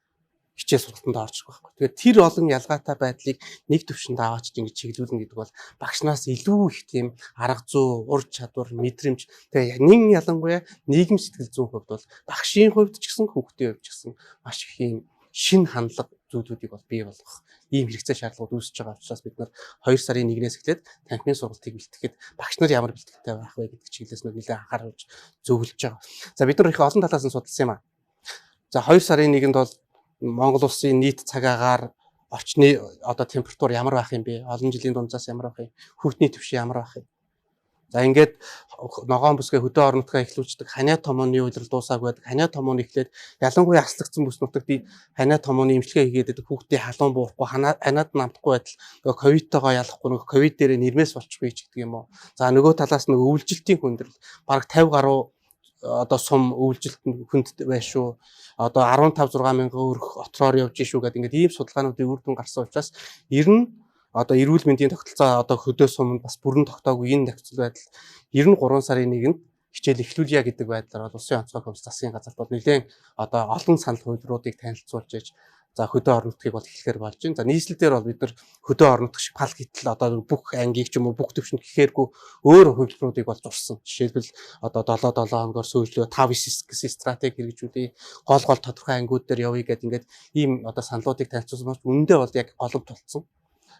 хичээл сургалтанд орж байгаа байхгүй. Тэгээд тэр олон ялгаатай байдлыг нэг төвшөнд аваач ингэж чиглүүлнэ гэдэг бол багшнаас илүү их тийм арга зүй, ур чадвар, мэдрэмж тэгээд нэг ялангуяа нийгэм сэтгэл зүйн хувьд бол багшийн хувьд ч гэсэн хүүхдийн хувьд ч гэсэн маш их юм шин хандлага зүйлүүдийг бол бий болгох ийм хэрэгцээ шаардлагууд үүсэж байгаа учраас бид нар 2 сарын 1-ээс эхлээд танхимын сургалтыг бэлтгэхэд багш нар ямар бэлтгэхтэй байх вэ гэдэг чиглэлээс нь нэлээд анхааруулж зөвлөж байгаа. За бид нар их олон талаас нь судалсан юм аа. За 2 сарын 1-нд бол Монгол улсын нийт цаг агаар орчны одоо температур ямар байх юм бэ? Олон жилийн дундаас ямар байх юм? Хүүхдний түвшин ямар байх юм? За ингээд ногоон бүсгээ хөдөө орон нутгаа эхлүүлждэг ханиа томооны уйлрал дуусаагүй байдаг. Ханиа томооны эхлээд ялангуяа аслагдсан бүс нутагт ханиа томооны эмчилгээ хийгээд байдаг. Хүүхдийн халуун буурахгүй, ханиад намтахгүй байтал нөгөө ковидтойгоо ялахгүй нөгөө ковид дээр нэрмээс болчихгүй ч гэдэг юм уу. За нөгөө талаас нөгөө өвлжилтийн хүндрэл бараг 50 гаруй одоо сум өвлжилт хүнд байна шүү. Одоо 15-6 мянган өрх отроор явж шүү гэдэг ингээд ийм судалгаануудын үр дүн гарсан учраас ер нь одоо эрүүл мэндийн тогтолцоо одоо хөдөө суманд бас бүрэн тогтоогүй энэ нөхцөл байдал 93 сарын 1-нд хичээл эхлүүлье гэдэг байдлаар бол Улсын онцгой комисс засгийн газарт бол нэлээд одоо олон санал хуульруудыг танилцуулж иж за хөдөө орон нутгийг бол эхлэхээр болж байна. За нийслэлээр бол бид нар хөдөө орон нутг шиг пал гítэл одоо бүх ангийг ч юм уу бүх төвшөнд гэхээргүй өөр хувилбаруудыг бол зурсан. Жишээлбэл одоо 7 хоногор сүүлжлөө 5-9 гэсэн стратеги хэрэгжүүлээ. Гол тодорхой ангиуд дээр явъя гэдэг ингээд ийм одоо саналуудыг танилцуулсан бол үнэндээ бол яг голомт болсон.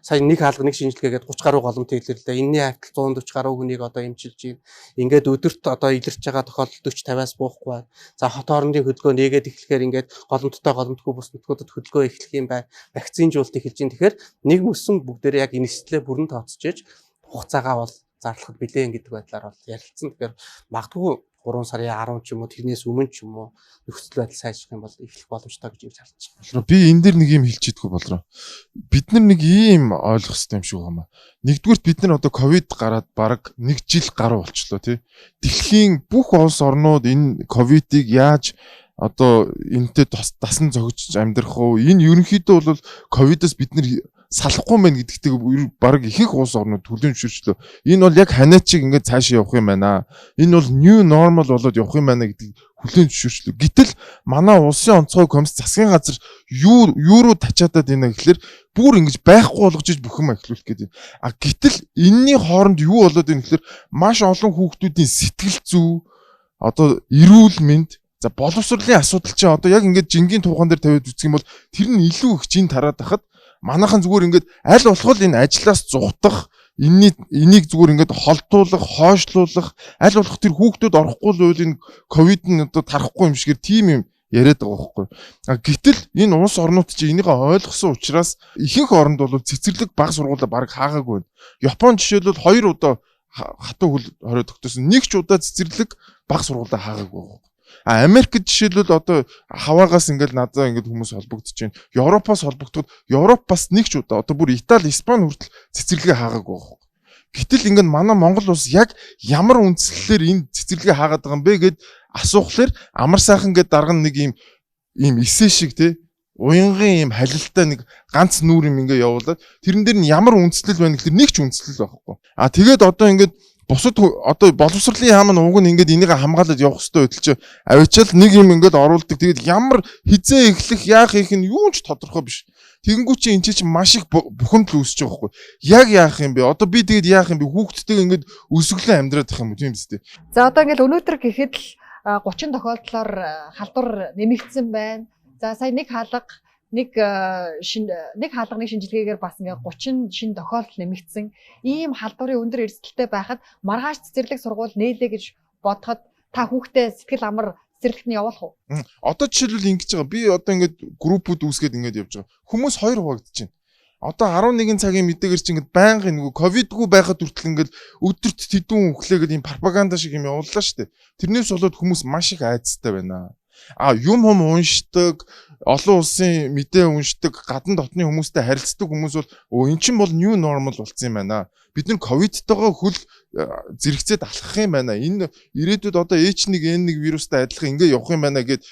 Сая нэг хаалга нэг шинжилгээгээд 30 гаруй голомт хэлэрлээ. Энэний хавтал 140 гаруй хүнийг одоо эмчилж байна. Ингээд өдөрт одоо илэрч байгаа тохиолдол 40-50-аас буухгүй байна. За хот хоорондын хөдөлгөөн нээгээд эхлэхээр ингээд голомттой голомтгүй бус нутгуудад хөдөлгөөн эхлэх юм байна. Вакцинжуулалт эхэлж байна. Тэгэхээр нэг мөсөн бүгдээрээ яг энэ нэслэлээ бүрэн тооцож иж хугацаагаа бол зарлахад билээ гэдэг байдлаар бол ярилцсан. Тэгэхээр магадгүй 3 сарын 10 ч юм уу тэрнээс өмнө ч юм уу нөхцөл байдал сайжрах юм бол эхлэх боломжтой гэж харж байна. Би энэ дэр нэг юм хэлж идэггүй болроо. Бид нар нэг ийм ойлгох хэрэгтэй юм шиг байна. Нэгдүгürt бид нар одоо ковид гараад бараг 1 жил гаруй болчлоо тий. Дэлхийн бүх улс орнууд энэ ковидыг яаж одоо энэтэй дасан зогж амьдрах уу? Энэ ерөнхийдөө бол ковидоос бид нар салахгүй мэн гэдэгтэй баг ихэнх улс орнууд төлөв зөвшөөрчлөө. Энэ бол яг ханиач шиг ингээд цаашаа явах юм байна. Энэ бол new normal болоод явах юм байна гэдэг хүлээн зөвшөөрчлөө. Гэтэл манай улсын онцгой комисс засгийн газар юу руу тачаадаад байна гэхэлэр бүр ингэж байхгүй болгож бүх юм эхлүүлэх гэдэг. А гэтэл энэний хооронд юу болоод байна гэхэлэр маш олон хүүхдүүдийн сэтгэл зүй одоо эрүүл мэнд за боловсролын асуудал чинь одоо яг ингээд жингийн туухан дээр тавиад үзэх юм бол тэр нь илүү их жин тараад байхад манайхан зүгээр ингээд аль болох энэ ажлаас зугтах энийг зүгээр ингээд холдуулах, хойшлуулах, аль болох тэр хүүхдүүд орохгүй л үйл энэ ковид нь одоо тарахгүй юм шигээр тийм юм яриад байгаа байхгүй. Гэтэл энэ улс орнууд чинь энийгээ ойлгосон учраас ихэнх оронд бол цэцэрлэг баг сургуулаа баг хаагаагүй байна. Япон жишээлбэл 2 удаа хатуу хөл хориод тогтсон. Нэг ч удаа цэцэрлэг баг сургуулаа хаагаагүй байна. Америкт жишээлбэл одоо хаваагаас ингээд надад ингээд хүмүүс холбогдож байна. Европоос холбогдоход Европоос нэг ч удаа одоо бүр Итали, Испани хүртэл цэцэрлэгээ хаагаагүй байна. Гэтэл ингээд манай Монгол улс яг ямар үндслэлээр энэ цэцэрлэгээ хаагаад байгаа юм бэ гэд асуухлаар амар сайхан ингээд дарга нэг ийм эсэ шиг те уянгын ийм халилтаа нэг ганц нүүр юм ингээд явуулаад тэрэн дээр нь ямар үндслэл байна гэхэлэр нэг ч үндслэл байхгүй. Тэгээд одоо ингээд бусад одоо боловсролын яам нь уг нь ингээд энийг хамгаалаад явах хэрэгтэй байтал чи авчаал нэг юм ингээд оруулдаг. Тэгээд ямар хизээ эхлэх яах их нь юу ч тодорхой биш. Тэгэнгүүт чи энэ чи маш их бухимдал үүсэж байгаа байхгүй. Яг яах юм бэ? Одоо би тэгээд яах юм бэ? Хүүхдтэйгээ ингээд өсөглөө амьдраад байх юм уу тийм үстэй. За одоо ингээд өнөөдөр гэхэд л 30 тохиолдлоор халдвар нэмэгдсэн байна. За сая нэг хаалга нэг хаалганы шинжилгээгээр бас ингээ 30 шинэ тохиолдол нэмэгдсэн. Ийм халдварын өндөр эрсдэлтэй байхад маргааш цэцэрлэг сургууль нээлээ гэж бодоход та хүүхдээ сэтгэл амар цэцэрлэгт нь явуулах уу? Одоо жишээлбэл ингэж байгаа. Би одоо ингээд группүүд үүсгээд ингээд явж байгаа. Хүмүүс 2 хуваагдаж байна. Одоо 11 цагийн мэдээгээр чинь ингээд байнгын нөгөө ковидгүй байхад хүртэл ингээд өдөрт тэдүүн өглөөгээд ийм пропаганда шиг юм явууллаа шүү дээ. Тэрнээс болоод хүмүүс маш их айцтай байна. Юм уншдаг, олон улсын мэдээ уншдаг, гадна дотны хүмүүстэй харилцдаг хүмүүс бол эн чинь бол new normal болсон юм байна. Бид нар ковидтойгоо хөл зэрэгцээд алхах юм байна. Энэ ирээдүйд одоо H1N1 вирустай адилхан ингэ явах юм байна гэд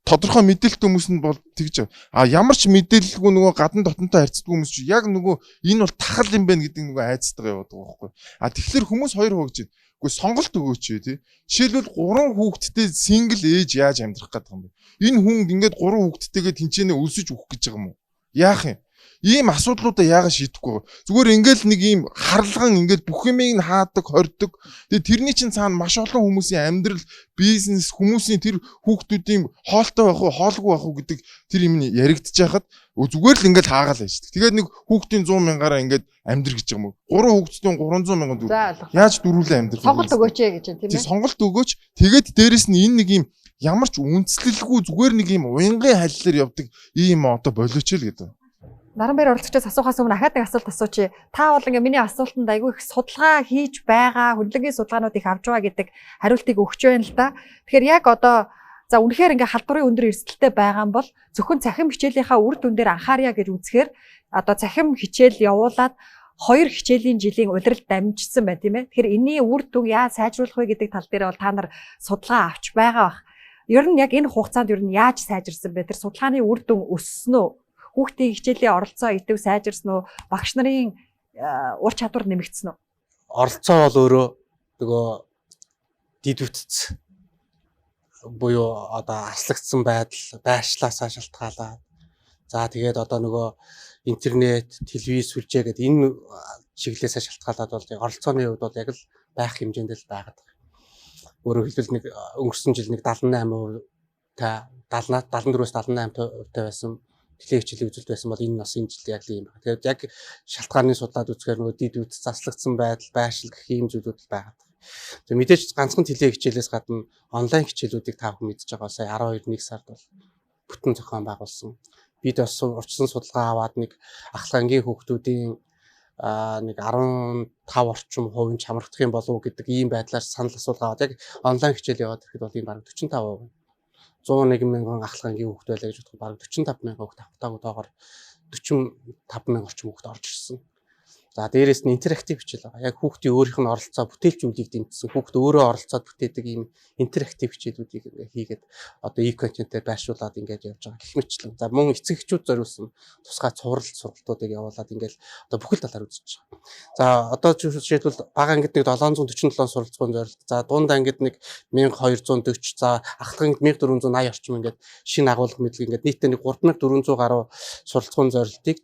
тодорхой мэдээлэлт хүмүүс нь бол тэгж ямар ч мэдээлэлгүй нөгөө гадна дотнтой харьцдаг хүмүүс чи яг нөгөө энэ бол тахал юм байна гэдэг нөгөө айцтайгаа яваад байгаа байхгүй. Тэгэхээр хүмүүс 2 хуваагдж байна. Үгүй сонголт өгөөч тий. Жишээлбэл 3 хүүхэдтэй сингл ээж яаж амьдрах гэдэг юм бэ? Энэ хүн ингээд 3 хүүхэдтэйгээ тэнцэнэ өлсөж өгөх гэж байгаа юм уу? Яах юм? Ийм асуудлуудаа яагаад шийдэхгүй? Зүгээр ингээл нэг ийм харлаган ингээд бүх юмыг нь хаадаг, хордог. Тэгээ тэрний чинь цаана маш олон хүмүүсийн амьдрал, бизнес, хүмүүсийн тэр хүүхдүүдийн хоолтой байх уу, хоолгүй байх уу гэдэг тэр юм нь яригдчих хахад зүгээр л ингээд хаагаал ажилладаг. Тэгээд нэг хүүхдийн 100 мянгаараа ингээд амьдр гэж байгаа юм уу? 3 хүүхдтэй 300 мянган төгрөг. Яаж дөрвөлээ амьдрах вэ? Сонголт өгөөч гэж юм тийм ээ. Сонголт өгөөч. Тэгээд дээрэс нь энэ нэг ийм ямар ч үндэслэлгүй зүгээр нэг ийм уянгын халилаар явдаг ийм одоо болооч л гэдэг. Наранбаяр оролцогчоос асуухаас өмнө ахаад нэг асуулт асуучих. Та бол ингээ миний асуултанд айгүй их судалгаа хийж байгаа, хөндлөнгийн судалгаанууд их авч байгаа гэдэг хариултыг өгч байна л да. Тэгэхээр яг одоо за үнэхээр ингээ халдварын өндөр эрсдэлтэй байгаа юм бол зөвхөн цахим хичээлийнхаа үр дүн дээр анхаарья гэж үзэхээр одоо цахим хичээл явуулаад 2 хичээлийн жилийн улиралд дамжсан байна тийм ээ. Тэгэхээр энэний үр дүн яаж сайжруулах вэ гэдэг тал дээр бол та нар судалгаа авч байгаа бах. Ер нь яг энэ хугацаанд ер нь яаж сайжирсан бэ? Тэр судалгааны үр дүн өссөн үү? Хүүхдийн хичээлийн оролцоо идэв сайжирсан уу? Багш нарын ур чадвар нэмэгдсэн үү? Оролцоо бол өөрөө нөгөө дид үтц буюу одоо аслагдсан байдал байршлаасаа шалтгаалаад за тэгээд одоо нөгөө интернет, телевиз, сүлжээ гэдэг энэ чиглэлээсээ шалтгаалаад бол оролцооны хувьд бол яг л байх хэмжээнд л байгаад байна. Өөрөөр хэлбэл нэг өнгөрсөн жил нэг 78% та 74-өөс 78% байсан телевиз хичээлийн үзэлт байсан бол энэ бас энэ жил яг л юм байна. Тэгээд яг шалтгааны судлаад үзэхээр нөгөө дид үтц заслагдсан байдал, байршил гэх ийм зүйлүүд л байгаад байна. Тэгээд мэдээж ганцхан телевиз хичээлээс гадна онлайн хичээлүүдийг та бүхэн мэдж байгаа сая 12-1 сард бол бүтэн зохион байгуулсан. Бид бас урьдчилан судалгаа аваад нэг ахлагангийн хүүхдүүдийн нэг 15 орчим хувийн чамрагдах юм болов уу гэдэг ийм байдлаар санал асуулга аваад яг онлайн хичээл яваад ирэхэд бол энэ бараг 45%. 101 мянган ахлагангийн хүүхд байлаа гэж бодоход бараг 45 мянган хүүхд автаагүй доогоор 45 мянган орчим хүүхд орж ирсэн. За дээрээс нь интерактив хичээл байгаа. Яг хүүхдийн өөрийнх нь оролцоо бүтээлчүүдийг дэмжсэн. Хүүхд өөрөө оролцоод бүтээдэг ийм интерактив хичээлүүдийг ингээ хийгээд одоо e-контентээр байршуулад ингээд явж байгаа гэх мэтлэн. За мөн эцэг эхчүүд зориулсан тусгай сургалтуудыг явуулаад ингээд одоо бүхэл талаар үзэж байгаа. За одоо жишээлбэл бага ангид нэг 747 суралцгуун зорилт. За дунд ангид нэг 1240. За ахлаганд 1480 орчим ингээд шинэ агуулга мэдлэг ингээд нийтдээ нэг 3400 гаруй суралцгуун зорилтыг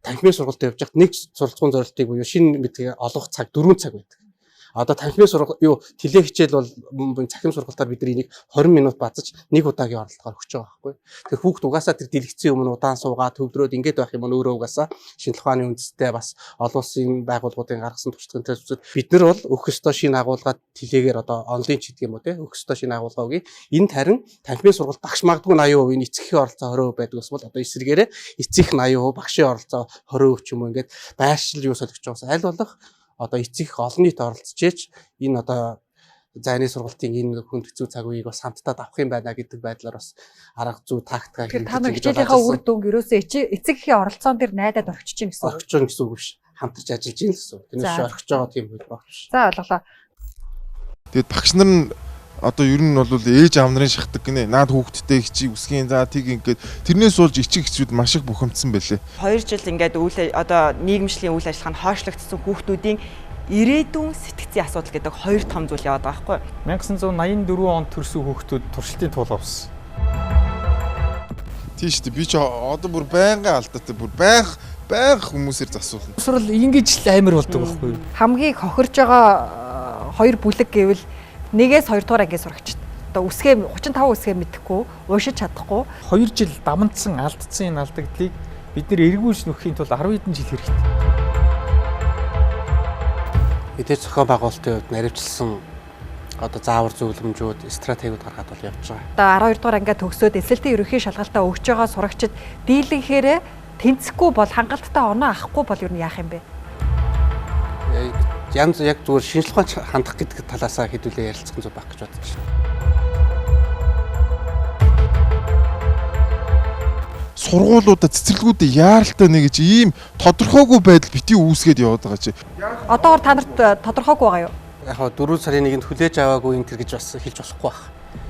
танхимын сургалтад явж байхад нэг суралцгуун зорилтыг буюу шинэ мэдлэгийг олгох цаг 4 цаг байдаг. Одоо танхимын сургалт теле хичээл бол цахим сургалтаар бид энийг 20 минут базаж нэг удаагийн оролдогоор өгч байгаа байхгүй. Тэгэхээр хүүхд угаасаа тэр дэлгэцийн өмнө удаан суугаад төвдрөөд ингээд байх юм өөрөө угаасаа шинэ ухааны үндэстэй бас олон улсын байгууллагуудын гаргасан туршлагын төсөлд бид нар бол өгөх ёстой шинэ агуулгаад телегээр одоо онлайн ч гэдэг юм уу те өгөх ёстой шинэ агуулгаа өгье. Энд харин танхимын сургалт багш магадгүй 80% эцэгхийн оролцоо 20% байдаг ус бол одоо эсрэгээрээ эцэгх 80%, багшийн оролцоо 20% ч юм уу ингээд байршил юу солих гэж байгаа. Аль болох одоо эцэг олон нийт оролцож энэ одоо зайны сургалтын энэ хүнд хэцүү цаг үеийг бас хамтдаа давах юм байна гэдэг байдлаар бас арга зүй тактика хийх. Та нар хичээлийнхаа үр дүнг ерөөсөө эцэгхийн оролцоон дээр найдаад орхиж чинь гэсэн үг. Орхиж чинь гэсэн үг биш. Хамтарч ажиллаж чинь гэсэн үг. Тэрнээс орхиж байгаа тийм үед багш. За ойлголоо. Тэгээд багш нар нь одоо ер нь бол ээж аав нарын шахдаг гинэ. Наад хүүхдтэй хичээ үсгийн за тийг ингээд тэрнээс болж эцэг эхчүүд маш их бухимдсан байлээ. 2 жил ингээд одоо нийгэмшлийн үйл ажиллагаа нь хойшлогдсон хүүхдүүдийн ирээдүйн сэтгцийн асуудал гэдэг хоёр том зүйл яваад байгаа байхгүй юу? 1984 онд төрсөн хүүхдүүд туршилтын туул авсан. Тийм шүү дээ. Би ч одоо бүр байнгын алдаатай бүр байнга хүмүүсээр засуулна. Сурал ингэж л амар болдог байхгүй юу? Хамгийн хохирж байгаа хоёр бүлэг гэвэл нэгээс 2 дугаар ангиас сурагчд. Одоо үсгээ 35 үсгээ мэдэхгүй, уушиж чадахгүй. 2 жил дамандсан алдсан энэ алдагдлыг бид нэр эргүүлж нөхөхийн тулд 10 хэдэн жил хэрэгтэй. Мэдээж зохион байгуулалтын хувьд наривчлсан одоо заавар зөвлөмжүүд, стратегиуд гаргаад бол явж байгаа. Одоо 12 дугаар ангиа төгсөөд эсэлтийн ерөнхий шалгалтаа өгч байгаа сурагчид дийлэнхээр тэнцэхгүй бол хангалттай оноо авахгүй бол юу яах юм бэ? Янз яг зүгээр шинжлэх ухаан хандах гэдэг талаасаа хэдүүлээ ярилцах нь зөв байх гэж бодож байна. Сургуулиудад цэцэрлэгүүдэд яаралтай нэг гэж ийм тодорхойгүй байдал бити үүсгээд яваад байгаа чи. Одоогор та нарт тодорхойгүй байгаа юу? Яг хаа 4 сарын 1-нд хүлээж аваагүй энэ төр гэж бас хэлж болохгүй байх.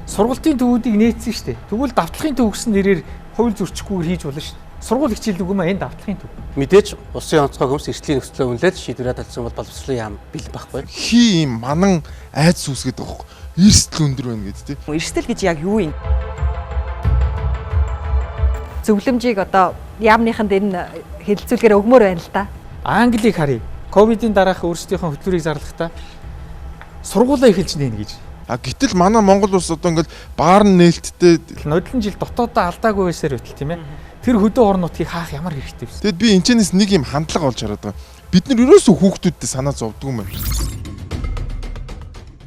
Сургалтын төвүүдийг нээсэн шүү дээ. Тэгвэл давтлагын төв гэсэн нэрээр хууль зөрчихгүйгээр хийж болно шүү дээ. Сургууль хичээл үгүй маа энэ давтлагын төв. Мэдээж улсын онцгой хөмс эрсдлийн нөхцөлөө үнэлээд шийдвэрээ татсан бол боловсролын яам бэлэн байхгүй. Хий ийм манан айдас үүсгээд байгаа хөө. Эрсдэл өндөр байна гэдэг тий. Эрсдэл гэж яг юу юм? Зөвлөмжийг одоо яамныханд энэ хэлэлцүүлгээр өгмөр байна л да. Англиг харъя. Ковидын дараах өөрсдийнхөө хөтөлбөрийг зарлахдаа сургуулаа эхэлж нээнэ гэж. Гэтэл манай Монгол улс одоо ингээд баар нээлттэй нодлон жил дотоодоо алдаагүй байсаар байтал тийм ээ. Тэр хөдөө орнуудыг хаах ямар хэрэгтэй вэ? Тэгэд би энэчнээс нэг юм хандлага олж хараад байгаа. Бид нар ерөөсөө хүүхдүүдтэй санаа зовдөг юм байна.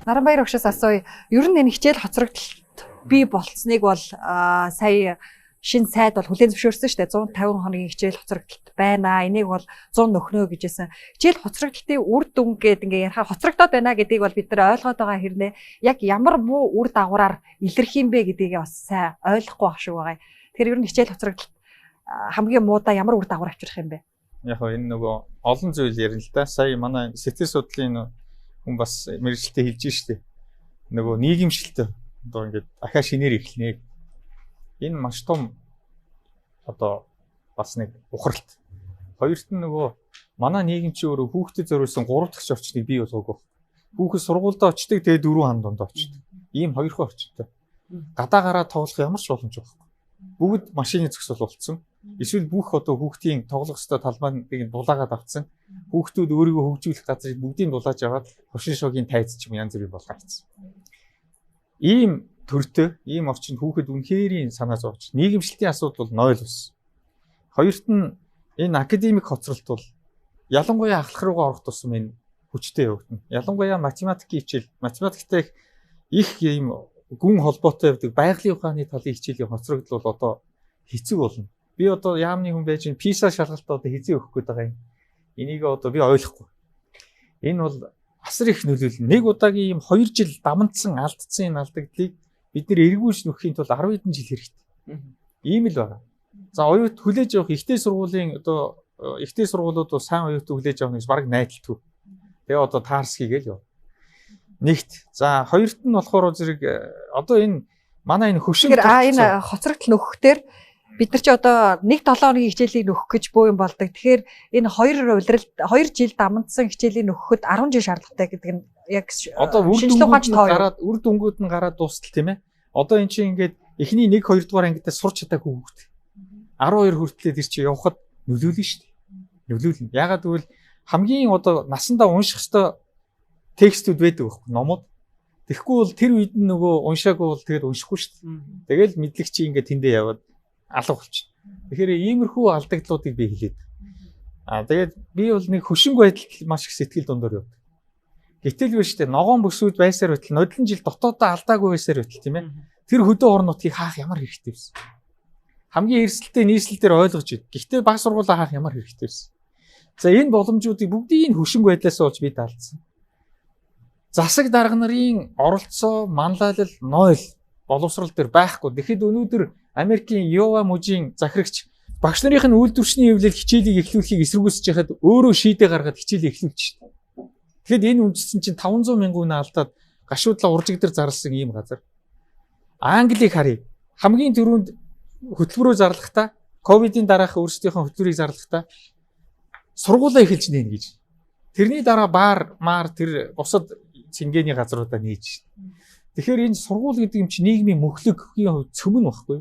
Наранбаяр өгшөөс асууя. Ер нь энэ хичээл хоцрогдолт бий болцсныг бол сая шинэ сайд бол хүлээн зөвшөөрсөн шүү дээ. 150 хоногийн хичээл хоцрогдолт байна. Энийг бол 100 нөхнөө гэжсэн. Хичээл хоцрогдолтын үр дүн гэдэг ингээ ярихаар хоцрогдоод байна гэдгийг бол бид нар ойлгоод байгаа хэрнээ яг ямар муу үр дагавраар илэрх юм бэ гэдгийг бас сайн ойлгохгүй байх шиг байгаа. Тэгэхээр ер нь хичээл хоцрогдолт хамгийн муудаа ямар үр дагавар авчрах юм бэ? Яг энэ нөгөө олон зүйл ярина л да. Сая манай сэтгэл судлалын хүн бас мэргэжилтэд хэлж штэ. Нөгөө нийгэмшилтэй одоо ингээд ахаа шинээр эхлэнэ. Энэ маш том одоо бас нэг ухралт. Хоёрт нь нөгөө манай нийгэм чи өөрөө хүүхдэд зориулсан 3 дахь орчныг бий болгоогүй. Хүүхэд сургуульд очдөг тэгээ 4 хан донд очдөг. Ийм хоёрхан орчтой. Гадаа гараад тоглох ямар ч боломж байхгүй. Бүгд машины зөксөл болцсон. Эсвэл бүх одоо хүүхдийн тоглох ёстой талбайг дулаагаад авцсан. Хүүхдүүд өөрийгөө хөгжүүлэх газрыг бүгдийг дулааж аваад хошин шогийн тайз ч юм янз бүрийн болгоцсон. Ийм төртөө, ийм орчинд хүүхэд үнэхэрийн санаа зовж. Нийгэмшилтийн асуудал бол 0 ус. Хоёрт нь энэ академик хоцролт бол ялангуяа ахлах руугаа орох тусам энэ хүчтэй явагдана. Ялангуяа математикийн хичээл, математиктэй их ийм гүн холбоотой явдаг байгалийн ухааны талын хичээлийн хоцрогдол бол одоо хэцүү болно. Би одоо яамны хүн байж PISA шалгалтаа одоо хизээ өгөх гээд байгаа юм. Энийг одоо би ойлгохгүй. Энэ бол асар их нөлөөлнө. Нэг удаагийн ийм 2 жил дамжсан алдсан энэ алдагдлыг бид нэр эргүүлж нөхөхийн тулд 10 хэдэн жил хэрэгтэй. Ийм л байна. За оюут хүлээж авах ихтэй сургуулийн одоо ихтэй сургуулиуд бол сайн оюут хүлээж авах гэж баг найдалгүй. Тэгээ одоо таарс хийгээл яв. Нэгт. За хоёрт нь болохоор зэрэг одоо энэ манай энэ хөвшин энэ хоцрогдол нөхөхдөр бид нар чи одоо 1-7 хоногийн хичээлийг нөхөх гэж буу юм болдог. Тэгэхээр энэ 2 жил дамжсан хичээлийг нөхөхөд 10 жил шаардлагатай гэдэг нь яг одоо үр дүнгууд нь гараад дуустал тийм ээ. Одоо эн чинь ингээд эхний 1-2 дугаар ангидаа сурч чадаагүй хүүхд. 12 хүртлээр тэр чи явхад нөлөөлнө шүү дээ. Нөлөөлнө. Ягаад гэвэл хамгийн одоо насандаа унших ёстой текстүүд байдаг байхгүй номууд. Тэгэхгүй бол тэр үед нь нөгөө уншаагүй бол тэгээд уншихгүй шүү дээ. Тэгэл мэдлэг чи ингээд тэндээ яваад алга болчих. Тэгэхээр иймэрхүү алдагдлуудыг би хэлээд. Тэгээд би бол нэг хөшинг байдалд маш их сэтгэл дундор явдаг. Гэтэл биш үү ногоон бүсүүд байсаар байтал нодлон жил дотоодоо алдаагүй байсаар байтал тийм ээ. Тэр хөдөө орнуудыг хаах ямар хэрэгтэй вэ? Хамгийн эрсдэлтэй нийслэлээр ойлгож байна. Гэхдээ баг сургуулаа хаах ямар хэрэгтэй вэ? За энэ боломжуудыг бүгдийг хөшинг байдлаас олж бид алдсан. Засаг дарга нарын оролцоо манлайлал 0 боловсрал дээр байхгүй. Тэгэхэд өнөөдөр Америкийн Iowa мужийн захирагч багш нарын үйлдвэрчний хэвлэл хичээлийг эхлүүлэхийг эсэргүүцэж яхад өөрөө шийдэ гаргаад хичээлийг эхлүүлж шээ. Тэгэхэд энэ үндэстэн чинь 500 мянган үнэ алдаад гашуудлаа уржиг дээр зарласан ийм газар. Англиг харъя. Хамгийн түрүүнд хөтөлбөрөө зарлахдаа ковидын дараах өөрсдийнхөө хөтөлбөрийг зарлахдаа сургуулаа эхэлж нээн гэж. Тэрний дараа маар тэр бусад цэнгэний газруудаа нээж. Тэгэхээр энэ сургууль гэдэг юм чи нийгмийн мөхлөгийн хувьд цөмөн баггүй.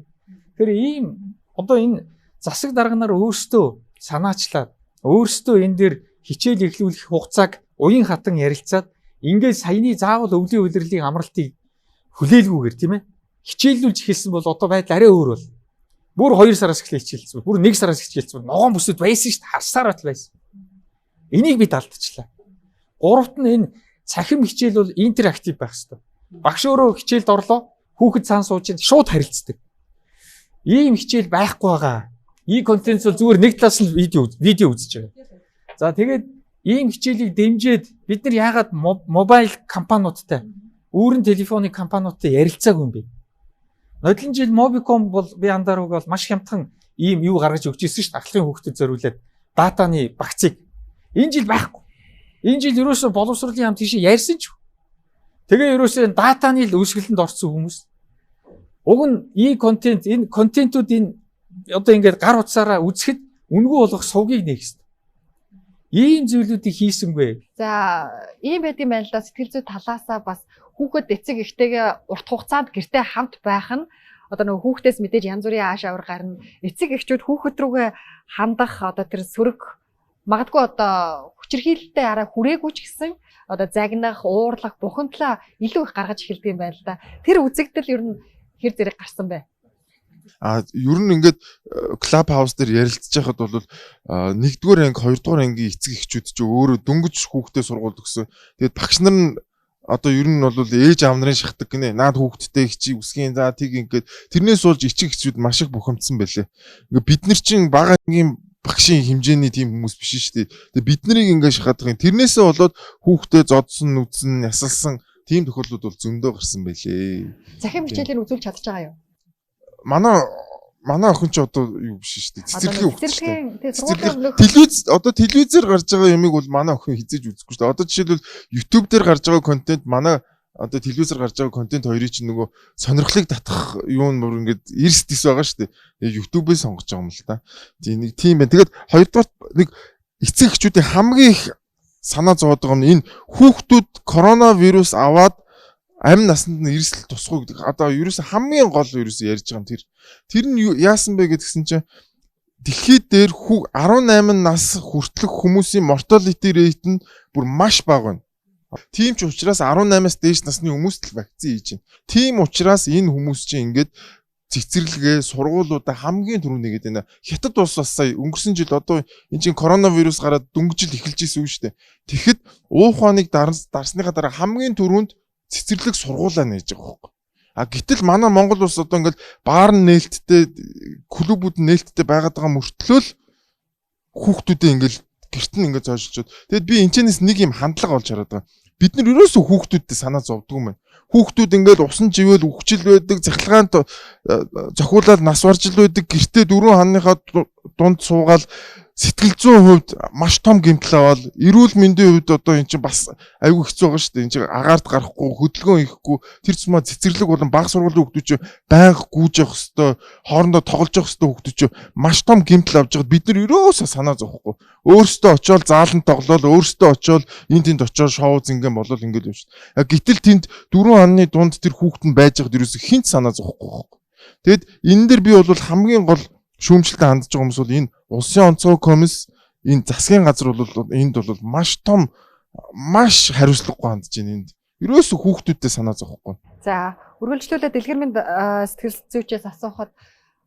Тэгэхээр ийм одоо энэ засаг дарга нар өөрсдөө санаачлаад өөрсдөө энэ дээр хичээл эхлүүлэх хугацааг уян хатан ярилцаад ингээд саяны заавал өвлийн улирлын амралтыг хүлээлгүйгээр тийм ээ хичээллүүлж эхэлсэн бол одоо байдал арай өөр бол. Бүр 2 сараас эхлэх хичээлсэн. Бүр 1 сараас хичээлсэн. Ногоон бүсэд байсан шүү дээ. Харсаар бат байсан. Энийг бид алдчихлаа. Гуравт нь энэ цахим хичээл бол интерактив байх хэрэгтэй. Багш өөрөө хичээлд орлоо. Хүүхэд цаан сууж чинь шууд харилцдаг. Ийм хичээл байхгүй байгаа. E-контент бол зүгээр нэг талаас нь видео үзэж байгаа. За тэгээд ийм хичээлийг дэмжиж бид нар яагаад мобайл компаниудтай өөрийн телефоны компаниудтай ярилцаагүй юм бэ? Нодлон жил Mobicom бол би андарууг бол маш хямдхан ийм юу гаргаж өгч ирсэн шүү дээ. Ахлахын хүүхдэд зориулаад датаны багцыг. Энэ жил байхгүй. Энэ жил ерөөсөө боловсролын яам тийш ярьсан ч. Тэгээ ерөөсөө датаны л үүсгэлэнд орсон хүмүүс. Уг нь e-контент энэ контентууд энэ одоо ингээд гар утсаараа үзэхэд үнгүй болох сувгийг нээх хэрэгтэй. Ийм зүйлүүдийг хийсэнгүй. За ийм байт юм байна л да сэтгэл зүй талаасаа бас хүүхэд эцэг эхтэйгээ урт хугацаанд гэртээ хамт байх нь одоо нөгөө хүүхдээс мэдээж янз бүрийн ааш авар гарна. Эцэг эхчүүд хүүхэд рүүгээ хандах одоо тэр сөрөг магадгүй одоо хүчирхийлэлтэй араа хүрээгүй ч гэсэн одоо загнах, уурлах, бухимдлаа илүү их гаргаж эхэлдэг юм байна л да. Тэр үзэгдэл ер нь хэр зэрэг гарсан бэ? Ер нь ингээд клуб хаус дээр ярилцж байхад бол 1-р анги 2-р ангийн эцэг эхчүүд ч өөрөө дөнгөж хүүхдээ сургууль өгсөн. Тэгээд багш нар нь одоо ер нь бол ээж аав нарын шахдаг гинэ. Наад хүүхдтэй хичи үсгийн за тийг ингээд тэрнээс болж эцэг эхчүүд маш их бухимдсан байлээ. Ингээд бид нар чинь бага ангийн багшийн хэмжээний тийм хүмүүс биш шүү дээ. Тэгээд бид нарыг ингээд шахадаг юм. Тэрнээсээ болоод хүүхдээ зодсон, нүдсэн, ясалсан тийм тохиолдлууд бол зөндөө гарсан байлээ. Захим хичээлээр үзүүлж чадж байгаа юу? Манай охин ч одоо юу биш шүү дээ. Цэцэрлэгийн хөвгчтэй. Телевизээр гарч байгаа юмыг бол манай охин хизээж үзэхгүй шүү дээ. Одоо жишээлбэл YouTube дээр гарч байгаа контент манай одоо телевизээр гарч байгаа контент хоёрыг чинь нөгөө сонирхлыг татах юу нөр ингээд эрс дис байгаа шүү дээ. YouTube-ээс сонгож байгаа юм л та. Тийм байна. Тэгээд хоёрдугаар нэг эцэг эхчүүдийн хамгийн их санаа зовоод байгаа юм. Энэ хүүхдүүд коронавирус аваад амь насанд нь эрсдэл тусахгүй гэдэг. Одоо ерөөсө хамгийн гол ерөөсө ярьж байгаа юм тэр нь яасан бэ гэдгсэн чинь дэлхийд дээр 18 нас хүртэлх хүмүүсийн mortality rate нь бүр маш бага байна. Тийм ч учраас 18-аас дээш насны хүмүүст л вакцин хийж байна. Тийм учраас энэ хүмүүс чинь ингээд цэцэрлэгээ сургуулиудаа хамгийн түрүү нэгээд байна. Хятад улс бас сая өнгөрсөн жил одоо энэ чинь коронавирус гараад дөнгөж жил эхэлж исэн үг шүү дээ. Тэгэхэд ууханыг дарсныхаа дараа хамгийн түрүүнд цэцэрлэг сургуулаа нээж байгаа байхгүй. А гэтэл манай Монгол улс одоо ингээд баар нээлттэй клубүүд нээлттэй байгаад байгаа мөртлөө хүүхдүүдээ ингээд гэрт нь ингээд зоожилчод. Тэгэд би энэчнээс нэг юм хандлага олж хараад байгаа. Бид нар ерөөсөө хүүхдүүдтэй санаа зовдөг юм байна. Хүүхдүүд ингээд усан живэл үхчил байдаг, захилгаанд зохиулаад нас баржил байдаг, гэртээ 4 ханныхаа дунд суугаад сэтгэл зүйн хувьд маш том гэмтэл аваад эрүүл мэндийн хувьд одоо эн чинь бас айгүй хэцүү байгаа шүү дээ. Эн чинь агаарт гарахгүй, хөдөлгөөн хийхгүй, тэр цэцмаа цэцэрлэг болон бага сургуулийн хүүхдүүд чинь байнга гүйж явах хэвээр, хоорондоо тоглож явах хэвээр хүүхдүүд чинь маш том гэмтэл авч байгаад бид нар ерөөсөө санаа зовхгүй. Өөрөөсөө очиод заалан тоглоод, өөрөөсөө очиод энд тэнд очиод шоу зингэн болол ингээд юм шүү дээ. Гэтэл тэнд 4 ханны дунд тэр хүүхэд нь байж байгаад ерөөсөө хинт санаа зовхгүй. Тэгэд энэ дэр би бол хамгийн гол шүүмжлэлтэй хандж байгаа хүмүүс бол энэ улсын онцгой комисс, энэ засгийн газар бол энд бол маш том маш хариуцлагагүй хандж байна энд. Ерөөсөө хүүхдүүдтэй санаа зовхгүй. За, үргэлжлүүлээд Дэлгэр мэнд сэтгэл зүйчээс асуухад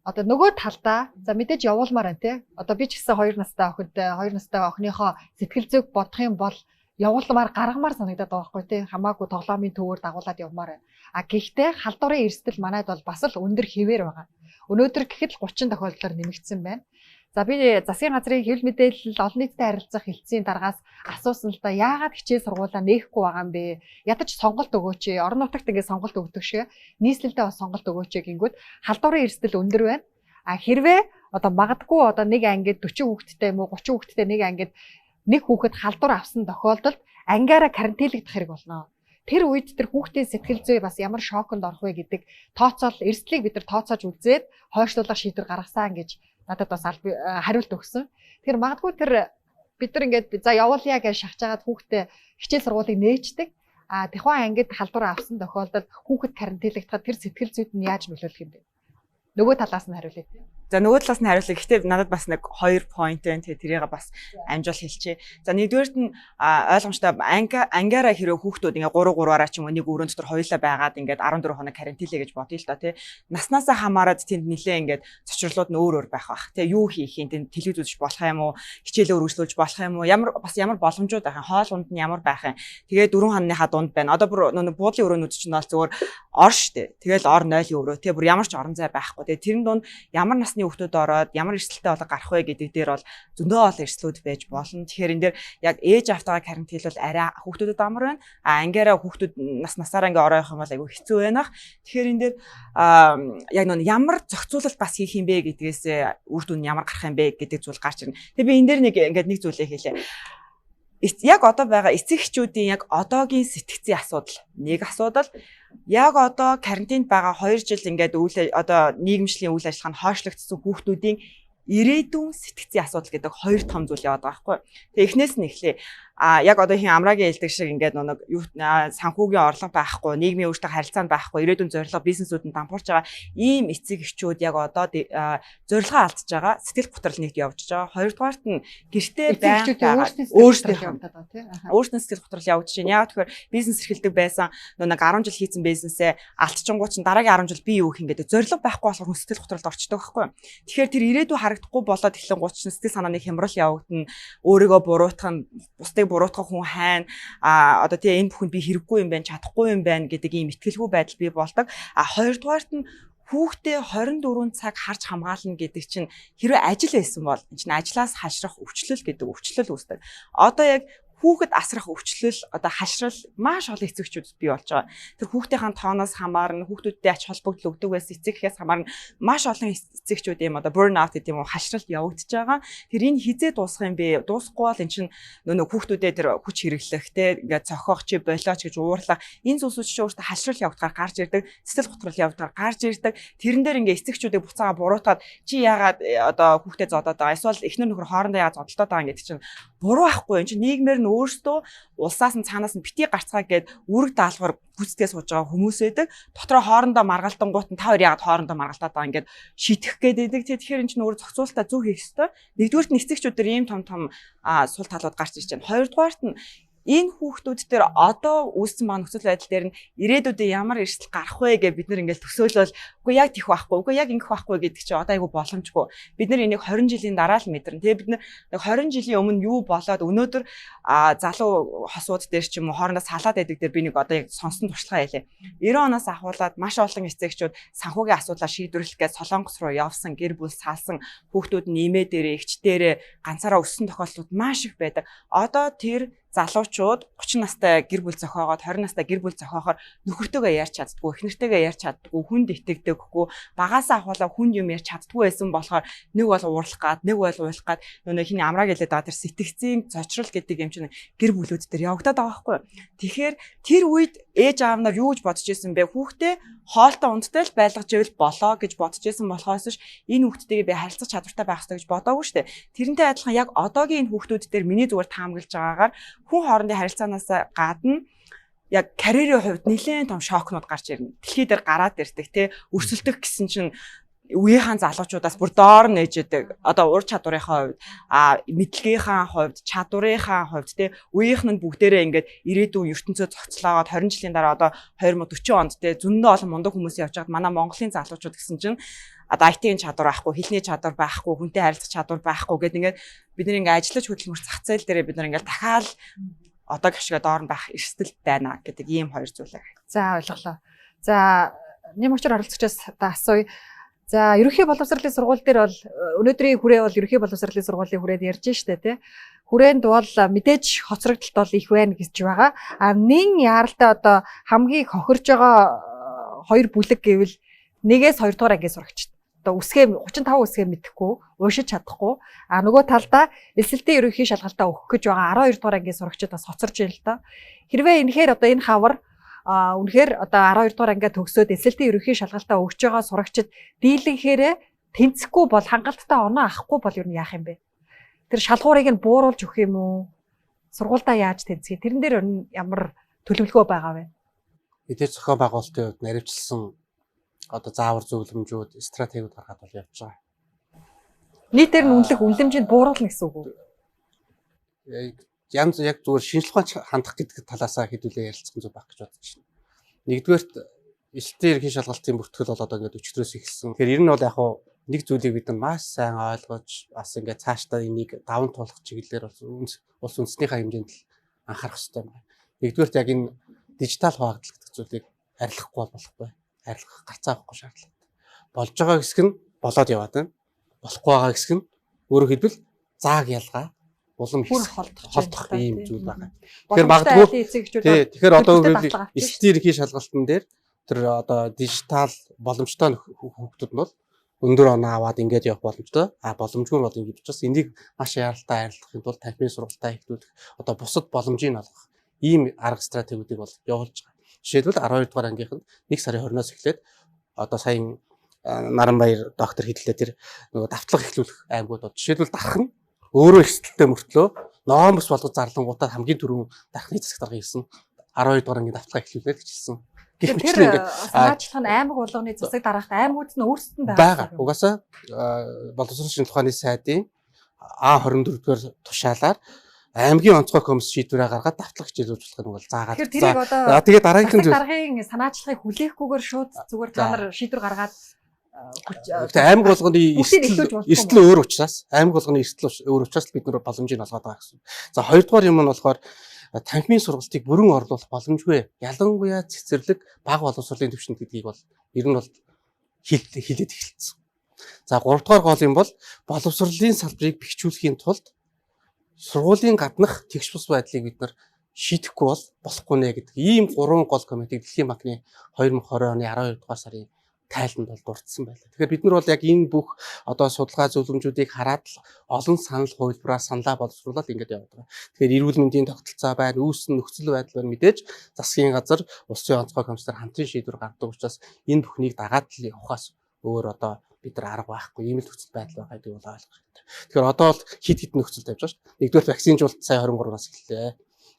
одоо нөгөө талдаа за мэдээж явуулмаар байна тий. Одоо би ч гэсэн 2 настай охинтой 2 настай охиныхоо сэтгэл зүйг бодох юм бол явуулмаар гаргамаар санагдаад байгаа байхгүй тий. Хамаагүй тоглоомын төвөөр дагуулад явмаар байна. А гэхдээ халдварын эрсдэл манайд бол бас л өндөр хэвээр байгаа. Өнөөдөр гэхэд л 30 тохиолдлоор нэмэгдсэн байна. За би засгийн газрын хэвлэл мэдээлэл олон нийтэд харилцах хэлтсийн дараагаас асуусан л да яагаад хичээл сургуулаа нээхгүй байгаа юм бэ? Ядаж сонголт өгөөч. Орон нутагт ингээд сонголт өгдөг шиг нийслэлдээ бас сонголт өгөөч гингүүд халдварын эрсдэл өндөр байна. А хэрвээ одоо магадгүй одоо нэг ангид 40 хүүхэдтэй юм уу 30 хүүхэдтэй нэг ангид нэг хүүхэд халдвар авсан тохиолдолд ангиараа карантинлэгдэх хэрэг болно. Тэр үед тэр хүүхдийн сэтгэл зүй бас ямар шоконд орох вэ гэдэг тооцоол эрсдлийг бид нар тооцоож үзээд хойшлуулах шийдвэр гаргасан гэж надад бас хариулт өгсөн. Тэгэхээр магадгүй тэр бид нар ингээд за явуулъя гэж шахаж агаад хүүхдээ хичээл сургуулийг нээждэг. А тухайн ангид халдвар авсан тохиолдолд хүүхэд карантинлэгдэхэд тэр сэтгэл зүйд нь яаж нөлөөлөх юм бэ? Нөгөө талаас нь хариулъя. За нөгөө талаас нь хариулъя. Гэхдээ надад бас нэг 2 point байна. Тэгээ тэрийг бас амжуул хэлчихье. За нэгдүгээрт нь ойлгомжтой ангиараа хэрэг хүүхдүүд ингээ 3-3-аараа ч юм уу нэг өрөөнд дотор хоёулаа байгаад ингээд 14 хоног карантинлээ гэж бодъё л доо тий. Наснаасаа хамаарад тэнд нилээ ингээд зочрлууд нь өөр байх бах. Тий юу хийх юм тэнд телевиз үзэж болох юм уу? Хичээлээ өргөжлүүлж болох юм уу? Ямар боломжууд байх юм? Хоол унд нь ямар байх юм? Тэгээ 4 хоногныхаа дунд байна. Одоо бүр нөгөө буудлын өрөөнүүд чинь бол зүгээр ор штэ. Тэгэл ор 0-ийн өрөө тий бүр ямар ч орон зай байхгүй. Тэгээ тэрэн дунд ямар насны хүүхдүүд ороод ямар эрсдэлтэй болоо гарах вэ гэдэг дээр бол зөндөө ол эрсдлүүд байж болно. Тэгэхээр энэ дээр яг ээж автагаа карантинлол арай хүүхдүүдэд амар байна. А ангиараа хүүхдүүд насаараа ингээ ороо явах юм бол айгүй хэцүү байна. Тэгэхээр энэ дээр яг нөө ямар зохицуулалт бас хийх юм бэ гэдгээс үр дүн ямар гарах юм бэ гэдэг зүйл гарч ирнэ. Тэгээ би энэ дээр нэг зүйлээ хэлээ. Яг одоо байгаа эцэг эхчүүдийн яг одоогийн сэтгцийн асуудал. Нэг асуудал яг одоо карантинд байгаа 2 жил ингээд одоо нийгэмшлийн үйл ажиллагаа нь хойшлогдсон хүүхдүүдийн ирээдүйн сэтгцийн асуудал гэдэг 2 том зүйл яваад байгаа байхгүй. Тэгээ эхнээс нь эхлэе. Яг одоо хин амраагийн хэлдэг шиг ингээд нэг санхүүгийн орлого байхгүй, нийгмийн өөрчлөлт харилцаанд байхгүй, ирээдүйн зорилго бизнесүүд нь дампуурч байгаа ийм эцэг эхчүүд яг одоо зорилгоо алдж байгаа, сэтгэл готрол нэгт явж байгаа. Хоёрдугаарт нь гэртээ байгаа өөрсдөө сэтгэл готрол явж байна. Яг тэгэхээр бизнес эрхэлдэг байсан нэг 10 жил хийсэн бизнесээ алдчихгүй чинь дараагийн 10 жил би юу гэх юм гэдэг зорилго байхгүй болохоор хүн сэтгэл готролд орчдөг байхгүй. Тэгэхээр тэр ирээдүй харагдахгүй болоод эхлэн 30 сэтгэл санааны хямрал явагдана, өөрийгөө буруутгах нь бусдыг буруутгах хүн хайна одоо тэгээ энэ бүхэнд би хэрэггүй юм байна, чадахгүй юм байна гэдэг ийм итгэлгүй байдал бий болдог. Хоёрдугаарт нь хүүхдээ 24 цаг харж хамгаална гэдэг чинь хэрвээ ажил байсан бол энэ чинь ажлаас хашрах өвчлөл гэдэг өвчлөл үүсдэг. Одоо яг хүүхэд асрах өвчлөл одоо хашрал маш олон эцэгчүүд бий болж байгаа. Тэр хүүхдийн тооноос хамаарна, хүүхдүүдтэй ач холбогдол өгдөг байсан эцэгхээс хамаарна маш олон эцэгчүүд юм одоо burnout гэдэг юм уу хашралт явагдаж байгаа. Тэр энэ хизээ дуусах юм бэ? Дуусахгүй бол эн чинь нөгөө хүүхдүүдээ тэр хүч хэрэглэх те ингээд цохох чи болооч гэж уурлах энэ зүйлсүүд чинь өөртөө хашрал явагдахаар гарч ирдэг, сэтгэл готрол явагдахаар гарч ирдэг. Тэрэн дээр ингээд эцэгчүүдийг буцаага буруутгаад чи яагаад одоо хүүхдээ зодоод байгаа? Эсвэл эхнэр нөхөр хоорондоо яагаад зодтолдоод байгаа гэдэг чинь буруу байхгүй. Эн чинь нийгмээр нь өөрсдөө улсаас нь цаанаас нь бити гарцгаа гээд үүрэг даалгавар гүйцэтгэж сууж байгаа хүмүүс байдаг. Дотроо хоорондоо маргалтангуут нь та хоёр яагаад хоорондоо маргалтаад байгаа ингээд шийтгэх гээд байдаг. Тэгэхээр энэ чинь өөр зохицуулалтаа зөв хийх ёстой. Нэгдүгürt нь эцэгчүүдээр ийм том сул талууд гарч ирж байна. Хоёрдугаарт нь энэ хүүхдүүд дээр одоо үүссэн байгаа нөхцөл байдал дээр нь ирээдүйдээ ямар эрсдэл гарах вэ гэж бид нар ингээд төсөөлөл үгүй яг тийх байхгүй үгүй яг ингэх байхгүй гэдэг чинь одоо айгүй боломжгүй бид нар энийг 20 жилийн дараа л мэдэрнэ. Тэгээ бид нар 20 жилийн өмнө юу болоод өнөөдөр залуу хосууд дээр ч юм уу хоорондоо салаад байдаг дээр би нэг одоо яг сонсон туршлагаа хэлээ. 90 оноос ахуулаад маш олон эцэгчүүд санхүүгийн асуудлаа шийдвэрлэх гэж Солонгос руу явсан, гэр бүл салсан, хүүхдүүд нь эмээ дээрээ, эгч дээрээ ганцаараа өссөн тохиолдлууд маш их байдаг. Одоо тэр залуучууд 30 настай гэр бүл зохиогоод 20 настай гэр бүл зохиохоор нөхөртөөгөө ярьж чаддгүй, эхнэртэйгээ ярьж чаддгүй, хүнд итгэдэггүй, багаасаа ахуулаа хүнд юм ярьж чаддгүй байсан болохоор нэг бол уурлах гад, нэг бол уйлах гад нөгөө хиний амрааг хэлээд байгаа тэр сэтгцийн зочрол гэдэг юм чинь гэр бүлүүд дээр явагдаад байгаа байхгүй. Тэгэхээр тэр үед ээж аав нар юу гэж бодож исэн бэ? Хүүхдээ хоолтой ундтай л байлгаж ивэл болоо гэж бодож исэн болохоос ш энэ хүүхдтэйгээ би харилцах чадвартай байх хэрэгтэй гэж бодоогүй шүү дээ. Тэрнтэй адилхан яг одоогийн энэ хүүхдүүд дээр миний зүгээр таамаглаж байгаагаар хүн хоорондын харилцаанаас гадна яг карьерийн хувьд нэлээд том шокнууд гарч ирнэ. Дэлхий дээр гараад ирдэг те өрсөлдөх гэсэн чинь үеийнхэн залуучуудаас бүр доор нээж идэг. Одоо ур чадварынхаа хувьд, мэдлэгийнхаа хувьд, чадварынхаа хувьд те үеийнхэн нь бүгдээрээ ингээд ирээдүйн ертөнцөө цогцлоогоод 20 жилийн дараа одоо 2040 онд те зөндөө олон мундаг хүмүүс явж байгаад манай Монголын залуучууд гэсэн чинь одоо IT-ийн чадвар байхгүй, хэлний чадвар байхгүй, хүнтэй харилцах чадвар байхгүй гэдэг ингээд бид нэг ингээд ажиллаж хөдөлмөр зах зээл дээр бид нэг ингээд дахиад одоо гიშгээ доор нь байх эрсдэл байна гэдэг ийм хоёр зүйлээ. За ойлголоо. За нэмэгчээр оролцогчоос та асууя. За ерөнхий боловсролын сургууль дээр бол өнөөдрийн хүрээ бол ерөнхий боловсролын сургуулийн хүрээд ярьж штэ тий. Хүрээнд бол мэдээж хоцрогдолт бол их байна гэж байгаа. Нэн яаралтай одоо хамгийн хохирж байгаа хоёр бүлэг гэвэл нэгээс 2 дугаар ангийн сурагчид. Одоо үсгээ 35 үсгээ мэдэхгүй, уушиж чадахгүй. Нөгөө талдаа эсэлтийн ерөнхий шалгалтаа өгөх гэж байгаа 12 дугаар ангийн сурагчид бас хоцорж байна л да. Хэрвээ энэхээр одоо энэ хавар үнэхээр одоо 12 дугаар ангиа төгсөөд эсэлтийн ерөнхий шалгалтаа өгч байгаа сурагчид дийлэнхээрээ тэнцэхгүй бол хангалттай оноо авахгүй бол юу яах юм бэ? Тэр шалгуурыг нь бууруулж өгөх юм уу? Сургуульдаа яаж тэнцэх? Тэрэн дээр ямар төлөвлөгөө байгаа вэ? Эдгээр зохион байгуулалтын хувьд наривчлсан одоо заавар зөвлөмжүүд, стратегиуд гаргаад бол явж байгаа. Нийтээр нь үнэлэмжийг бууруулна гэсэн үг үү? Янз яг зүгээр шинжлэх ухаан хандах гэдэг талаасаа хэдүүлээ ярилцсан зүйл байх гэж бодож байна. Нэгдүгээрт эсэлтийн ерөнхий шалгалтын бүртгэл бол одоо ингээд өчигдрөөс эхэлсэн. Тэгэхээр ер нь бол яг нэг зүйлийг бид нар маш сайн ойлгож бас ингээд цаашдаа энийг даван туулах чиглэлээр улс үндэстнийхээ хэмжээнд л анхаарах хэрэгтэй байна. Нэгдүгээрт яг энэ дижитал хуваагдал гэдэг зүйлийг арилгахгүй болохгүй. Арилгах гарцаа авахгүй шаардлагатай. Болж байгаа хэсэг нь болоод яваад байна. Болохгүй байгаа хэсэг нь өөрөөр хэлбэл зааг ялгаа улам холдох ийм зүйл байгаа. Тэгэхээр магадгүй тэгэхээр одоо эсэлтийн ерөнхий шалгалтын дээр тэр одоо дижитал боломжтой хүүхдүүд нь бол өндөр оноо аваад ингээд явах боломжтой. Боломжгүй бол ингэж учраас энийг маш яралтай арилгахын тулд тамхины сургалтаа ихлүүлэх одоо бусад боломжийг олгох ийм арга стратегиудыг бол явуулж байгаа. Жишээлбэл 12 дугаар ангийнхан 1 сарын 20-оос эхлээд одоо сая Наранбаяр доктор хэллээ тэр нөгөө давтлага ихлүүлэх аймагуд жишээлбэл дарах нь өөрөө эрсдэлтэй мөртлөө номос болгож зарлангуудаа хамгийн түрүүн дархны засаг дарга хийсэн 12 дугаар ангийн давтлага ихлүүлээд хэлсэн. Тэгэхээр санаачлах нь аймаг болгоны засаг даргаахт аймагуд нь өөрсдөд нь байгаа. Угаасаа боловсрол шинжилгээ ухааны сайдын А24-р тушаалаар аймгийн онцгой комисс шийдвэрээ гаргаад давтлага хичээлүүлж болох нь бол заагаад. Тэгээ дараагийнх нь даргын санаачлагыг хүлээхгүйгээр шууд зүгээр та нар шийдвэр гаргаад аймаг болгоны эрсдэл өөр учраас аймаг болгоны эрсдэл өөр учраас бид нар боломжийг олгоод байгаа гэсэн. За хоёрдугаар юм нь болохоор танхимын сургалтыг бүрэн орлуулах боломжгүй. Ялангуяа цэцэрлэг бага боловсролын түвшинд гэдгийг бол ер нь бол хэлээд эхэлсэн. За гуравдугаар гол юм бол боловсролын салбарыг бэхжүүлэхийн тулд сургуулийн гаднах тэгш бус байдлыг бид нар шийдэхгүй бол болохгүй нэ гэдэг ийм 3 гол комитет Дэлхийн банкны 2020 оны 12 дугаар сарын тайланд бол дурдсан байлаа. Тэгэхээр бид нар бол яг энэ бүх одоо судалгаа зөвлөмжүүдийг хараад л олон санал хувилбараа саналаа боловсруулаад ингэж яваад байгаа. Тэгэхээр эрүүл мэндийн тогтолцоо байна, үүсгэн нөхцөл байдал байна мэдээж засгийн газар улсын онцгой комиссар хамтран шийдвэр гаргадаг учраас энэ бүхнийг дагаад л явахаас өөр одоо бид нар арга байхгүй ийм л нөхцөл байдал байгаа гэдэг бол ойлгох хэрэгтэй. Тэгэхээр одоо бол хит хит нөхцөл тавьж байгаа шүү дээ. Нэгдүгээр вакцинжуулалт сая 23-наас эхэллээ.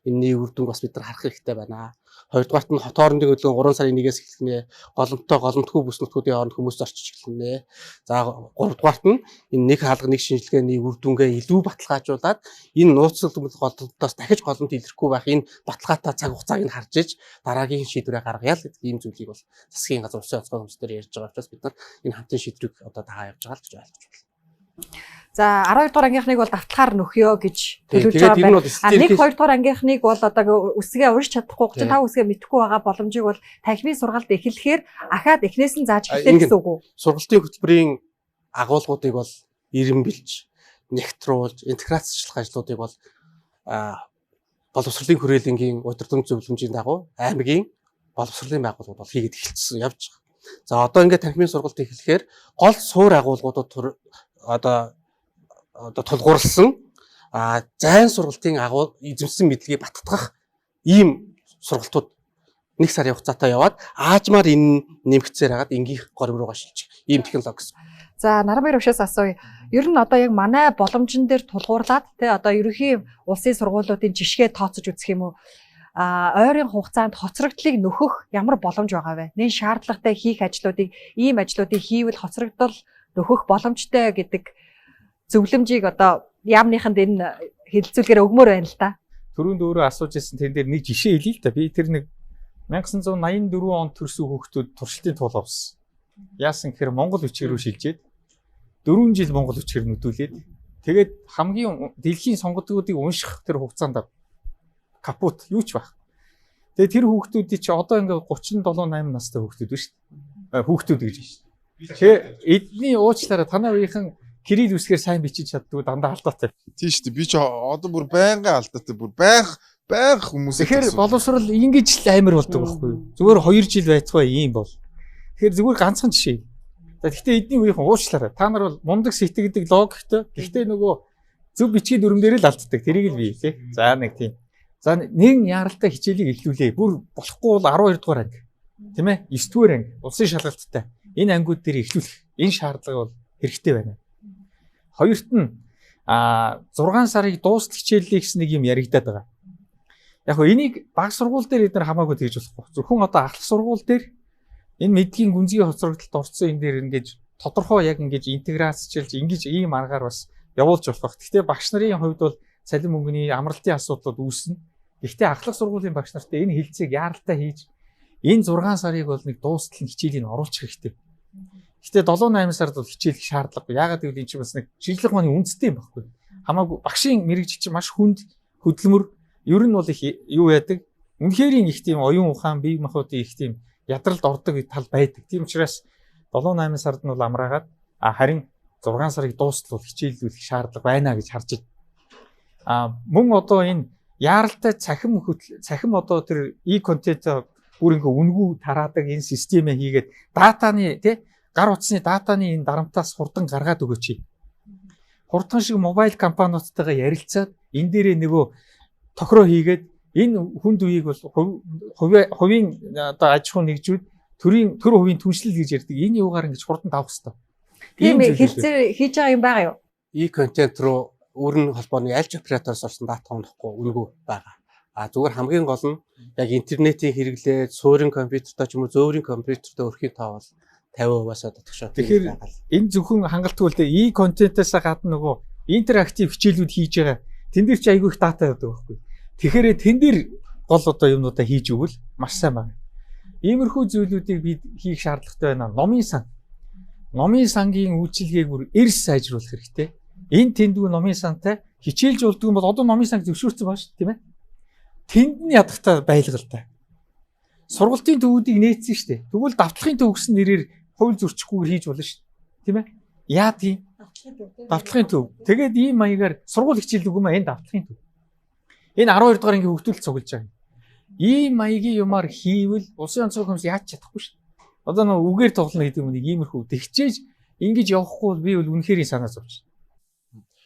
Энэний үр дүнг бас бид нар харах хэрэгтэй байна. Хоёрдугаарт нь хот хоорондын хөдөлгөөн 3 сарын 1-ээс эхэлнэ. Голомттой голомтгүй бүс нутгуудын хооронд хүмүүс зорчиж эхэлнэ. За 3-дугаарт нь энэ нэг хаалга нэг шинжилгээний үр дүнгээ илүү баталгаажуулаад энэ нууцлал голомтоос дахиж голомт илэрхгүй байх энэ баталгаатай цаг хугацааг нь харж иж дараагийн шийдвэрээ гаргая л гэдэг ийм зүйлийг бол засгийн газар улсын онцгой хүмүүсээр ярьж байгаа учраас бид нар энэ хамтын шийдвэрийг одоо дагаа явж байгаа л гэж ойлгож байна. За 12 дугаар ангийнхныг бол давталгаар нөхөё гэж төлөвлөж байгаа байна. 1 2 дугаар ангийнхныг бол одоо үсгээ урьж чадахгүй 35 үсгээ мэдэхгүй байгаа боломжийг бол танхимын сургаалт эхлэхээр ахаад эхнээс нь зааж эхлэх гэсэн үг үү? Сургалтын хөтөлбөрийн агуулгуудыг бол ирэмбэлж, нэгтруулж, интеграцчлах ажлуудыг бол боловсролын хүрээлэнгийн удирдлагын зөвлөмжийн дагуу аймгийн боловсролын байгууллагууд бол хийгээд эхэлсэн явж байгаа. За одоо ингээд танхимын сургалт эхлэхээр гол суур агуулгуудад одоо тулгуурласан зайн сургалтын эзэмсэн мэдлэгийг баттгах ийм сургалтууд 1 сарын хугацаатай яваад аажмаар энэ нэмэгцээр хагаад энгийнх горим руугаа шилжих ийм технологи гэсэн. За Наранбаяр өвшөөс асууя. Ер нь одоо яг манай боломжн дээр тулгуурлаад тий одоо ерөнхий улсын сургуулиудын жишгээ тооцож үзэх юм уу? Ойрын хугацаанд хоцрогдлыг нөхөх ямар боломж байгаа вэ? Нэн шаардлагатай хийх ажлуудыг ийм ажлуудыг хийвэл хоцрогдол нөхөх боломжтой гэдэг зөвлөмжийг одоо яамныханд энэ хэлэлцүүлгээр өгмөр байна л да. Түрүүнд өөрөө асууж ирсэн тэн дээр нэг жишээ хэлье л да. Би тэр нэг 1984 онд төрсөн хүүхдүүд туршилтын туул авсан. Яасан гэхээр Монгол бичгээр рүү шилжээд 4 жил монгол бичгээр нүдүүлээд тэгээд хамгийн дэлхийн сонгогдуудыг унших тэр хугацаанд капут юу ч байх. Тэгээд тэр хүүхдүүдийг чи одоо ингээд 37 8 настай хүүхдүүд биш үү? Хүүхдүүд гэж байна шүү. Тэгээ эдний уучлаараа танай үеийнхэн кирилл үсгээр сайн бичиж чаддгүй дандаа алдаатай. Тийм шүү дээ. Би ч одоо бүр байнгын алдаатай бүр байг хүмүүс. Тэгэхээр боловсрол ингэж л амар болдог байхгүй юу? Зүгээр 2 жил байцгаа ийм бол. Тэгэхээр зүгээр ганцхан жишээ. За гэхдээ эдний үеийнхэн уучлаараа та нар бол мундаг сэтгэдэг логиктой. Гэхдээ нөгөө зөв бичгийн дүрмээр л алддаг. Тэрийг л бий тий. За нэг тийм. За нэг яаралтай хичээлийг эхлүүлээ. Бүр болохгүй бол 12 дугаар анги. Тийм ээ? 9 дугаар анги. Улсын шалгалттай. Энэ ангиуд дээр эхлүүлэх. Энэ шаардлага бол хэрэгтэй байна. Хоёрт нь 6 сарыг дуустал хичээллээ гэсэн нэг юм яригадаад байгаа. Яг хөө энийг баг сургууль дээр эдгээр хамаагүй тэгж болохгүй. Зөвхөн одоо ахлах сургууль дээр энэ мэдгийн гүнзгий хоцрогдолд орсон энэ дээр ингэж тодорхой яг ингэж интеграцчилж ингэж ийм аргаар бас явуулж болох. Гэхдээ багш нарын хувьд бол цалин мөнгөний амралтын асуудлууд үүснэ. Гэхдээ ахлах сургуулийн багш нартай энэ хилцээг яаралтай хийж энэ 6 сарыг бол нэг дуустал хичээлийн оруулах хэрэгтэй. Гэхдээ 7-8 сард бол хичээлэх шаардлагагүй. Яагаад гэвэл энэ чинь бас нэг шинжлэх ухааны үндэстэй юм баггүй. Хамаагүй багшийн мэрэгжил чинь маш хүнд хөдөлмөр ер нь бол их юу яадаг. Үнэхээр их тийм оюун ухаан, бие махбодын их тийм ядралд ордог тал байдаг. Тийм учраас 7-8 сард нь бол амраагаад харин 6 сарыг дуустал бол хичээллүүлэх шаардлага байна гэж харж байна. Мөн одоо энэ яаралтай цахим одоо тэр контент бүрийнхөө үнгүү тараадаг энэ системээ хийгээд датаны тий гар утасны датаны энэ дарамтаас хурдан гаргаад өгөөч. Хурдан шиг мобайл компаниудтайгаа ярилцаад энэ дээрээ нөгөө тохироо хийгээд энэ хүнд үеийг бол хувийн одоо аж ахуй нэгжүүд төр хувийн түншлэл гэж ярьдаг. Энэ юугаар ингэж хурдан давах хэрэгтэй. Тийм хэлцээр хийж байгаа юм байгаа юу? E-контент руу өөрийн холбооны аль ч оператороос орсон дата унахгүй үнэгүй байгаа. Зүгээр хамгийн гол нь яг интернетийн хэрэглээд суурин компьютертой ч юм уу зөөврийн компьютертой өрхийн тоо бол 50%-аас дотогшоо. Тэгэхээр энэ зөвхөн хангалтгүй л дээ. E-контентээс гадна нөгөө интерактив хичээлүүд хийж байгаа. Тэн дээр ч айгүй их дата байдаг байхгүй. Тэгэхээр тэн дээр гол одоо юмнуудаа хийж өгвөл маш сайн байна. Иймэрхүү зүйлүүдийг бид хийх шаардлагатай байна. Номын сангийн үйлчилгээг бүр эрс сайжруулах хэрэгтэй. Энэ тэндүү номын сантай хичээлж болдгоо бол одоо номын санг зөвшөөрсөн байна шүү, тийм ээ. Тэнд нь ядахтаа байлгалтай. Сургалтын төвүүдийг нээсэн шүү дээ. Тэгвэл давтлагын төв гэсэн нэрээр хууль зөрчихгүйгээр хийж болно шүү, тийм ээ. Яа тийм давтлагын төв. Тэгээд ийм маягаар сургууль хичээлдэг юм аа энэ давтлагын төв. Энэ 12 дугаар ангийн хөгжүүлэлт цуглаж байгаа. Ийм маягийн юмар хийвэл улсын онцгой хүмүүс яаж чадахгүй шүү. Одоо нэг үгээр тоглоно гэдэг юм нэг иймэрхүү тэгчээж ингэж явахгүй би бол үнэхэрийн санаа зовж.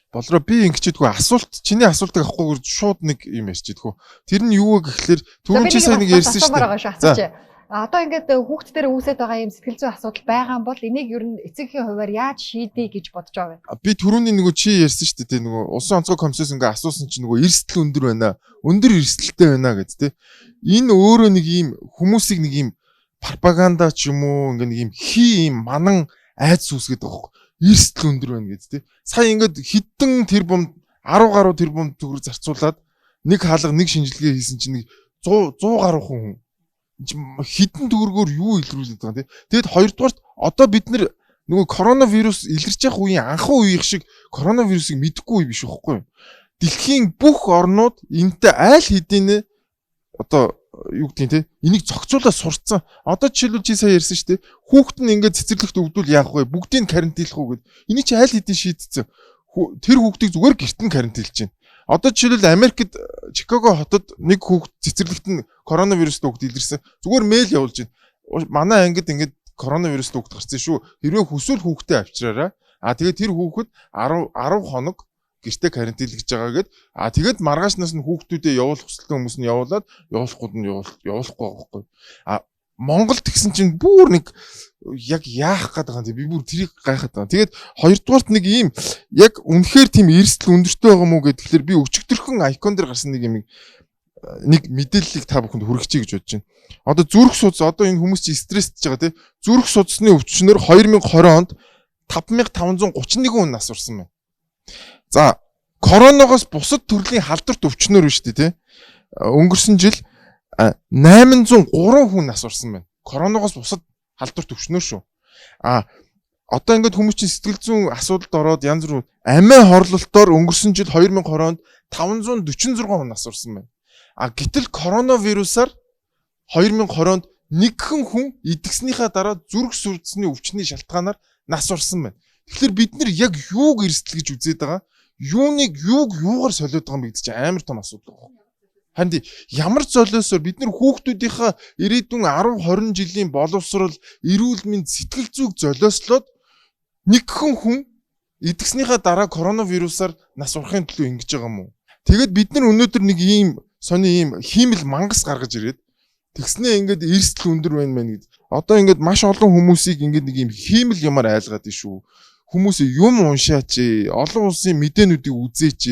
Болроо би ингэчихдээ асуулт чиний асуултыг авахгүй шууд нэг юм ярьчихдээ. Тэр нь юу вэ гэхэлэр түрүүн чи сайн нэг ярьсан шүү дээ. Одоо ингээд хүүхдүүдээр үүсэж байгаа юм сэтгэл зүйн асуудал байгаа юм бол энийг ер нь эцэгхийн хувьар яаж шийдэе гэж бодож байгаа вэ? Би түрүүний нөгөө чи ярьсан шүү дээ нөгөө улсын онцгой комиссоос ингээ асуусан чинь нөгөө эрсдэл өндөр байна. Өндөр эрсдэлтэй байна гэд тэ. Энэ өөрөө нэг ийм хүмүүсийг нэг ийм пропаганда ч юм уу ингээ нэг ийм манан айц үүсгээд байгаа юм. Эрсдэл өндөр байна гэд тэ. Сая ингээд хэдэн тэрбум 10 гаруй тэрбум төгрөг зарцуулаад нэг хаалга нэг шинжилгээ хийсэн чинь нэг 100 гаруй хүн хитэн төгрөгөөр юу илрүүлээд байгаа юм. Тэгэд хоёрдугаарт одоо бид нөгөө коронавирус илэрч явах үеийн анхан үеих шиг коронавирусыг мэдэхгүй биш үхгүй юу? Дэлхийн бүх орнууд энэтэй айл хэдийнэ одоо юу гэдгийг те энийг зохицуулаад сурцсан. Одоо жишээлбэл чи сая ярьсан шүү дээ. Хүүхэд нь ингээд цэцэрлэгт өвдвөл яах вэ? Бүгдийг карантинлах уу гэд. Энийг чи айл хэдийн шийдсэн. Тэр хүүхдийг зүгээр гэрт нь карантинлж байна. Одоо жишээлбэл Америкт Чикаго хотод нэг хүүхд цэцэрлэгт нь коронавирустай хүүхд илэрсэн. Зүгээр мэйл явуулж байна. Манай ангид ингээд коронавирустай хүүхд гарсан шүү. Хэрвээ хүсвэл хүүхдээ авчраарай. Тэгээд тэр хүүхэд 10 хоног гэртээ карантинлэгж байгаа гэд. Тэгээд маргаашнаас нь хүүхдүүдээ явуулах хүсэлтэй хүмүүс нь явуулаад явуулахгүй нь явуулахгүй байхгүй. Монголд гэсэн чинь бүр нэг яг яах гээд байгаа юм. Би бүр тэрийг гайхаад байгаа. Тэгээд хоёрдугаарт нэг ийм яг үнэхээр тийм эрсдэл өндөртэй байгаа мó гэхээр би өчигдөрхөн айкон дээр гарсан нэг мэдээллийг та бүхэнд хүргэчихье гэж бодож байна. Одоо зүрх судас одоо энэ хүмүүс чи стресстэй байгаа тий. Зүрх судасны өвчнөр 2020 онд 5531 хүн нас урсан байна. За коронавигоос бусад төрлийн халдварт өвчнөр биш тий. Өнгөрсөн жил 803 хүн нас урсан байна. Коронавигоос бусад халдварт өвчнөр шүү. Одоо ингээд хүмүүс чинь сэтгэл зүйн асуудалд ороод янз бүр амиа хорлолтоор өнгөрсөн жил 2020 онд 546 хүн нас урсан байна. Гэтэл коронавирусаар 2020 онд нэгхэн хүн идэгснийхаа дараа зүрх судасны өвчний шалтгаанаар нас урсан байна. Тэгэхээр бид нар яг юуг эрсдэл гэж үзээд байгаа? Юуг юугаар солиод байгаа юм бэ гэдэг чинь амар том асуудал байна. Харин ямар золиосоор бид нар хүүхдүүдийнхээ ирээдүйн 10-20 жилийн боловсрол, эрүүл мэнд, сэтгэл зүйг золиослоод нэгхэн хүн идэгснийхаа дараа коронавирусаар нас урахын төлөө ингэж байгаа юм уу? Тэгэд бид нар өнөөдөр нэг ийм сони ийм хиймэл мангас гаргаж ирээд тэгснээ ингээд эрсдэл өндөр байна мэн гэд. Одоо ингээд маш олон хүмүүсийг ингээд нэг ийм хиймэл юмар айлгаад шүү. Хүмүүс юм уншаач, олон улсын мэдээнүүдийг үзээч,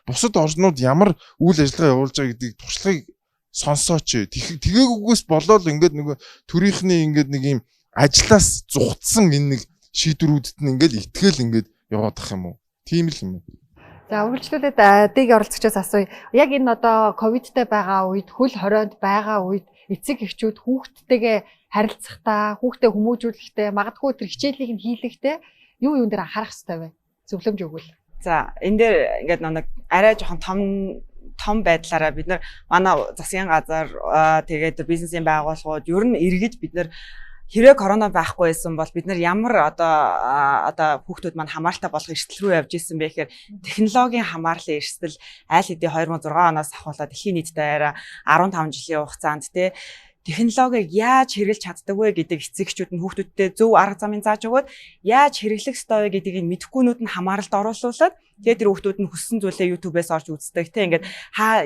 бусад орнууд ямар үйл ажиллагаа явуулж байгаа гэдгийг туршлагыг сонсооч. Тэгээгүйгээс болоод ингээд нөгөө төрийнхний ингээд нэг ийм ажлаас зүхтсан энэ нэг шийдвэрүүдэд нь ингээд итгэл ингээд яваад ах юм уу? Тийм л юм. За үргэлжлүүлээд дэг оролцогчоос асууя. Яг энэ одоо ковидтэй байгаа үед, хөл хорионд байгаа үед эцэг эхчүүд хүүхдтэйгээ харилцахдаа, хүүхдээ хүмүүжүүлэхдээ, магадгүй тэр хичээлийг нь хийлэхдээ юу юун дээр анхаарах хэрэгтэй вэ? Зөвлөмж өгвөл. За энэ дээр ингээд нэг арай жоохон том байдлаараа бид нар манай засгийн газар тэгээд бизнесийн байгууллагууд ер нь эргэж бид нар хэрэг корона байхгүй байсан бол бид нар ямар одоо хүүхдүүд маань хамааралтай болох эрсдэл рүү явж исэн бэ гэхээр технологийн хамаарлын эрсдэл аль хэдийн 2006 оноос ахуулаад дэлхийн нийтдээ 15 жилийн хугацаанд технологиг яаж хэрэглэж чаддаг вэ гэдэг эцэгчүүд нь хүүхдүүдтэй зөв арга замыг зааж өгөөд яаж хэрэглэх ёстой вэ гэдгийг мэдхгүйнүүд нь хамааралд оруулуулад тэгээд тэр хүүхдүүд нь хүссэн зүйлээ YouTube-ээс орж үздэг тийм ингээд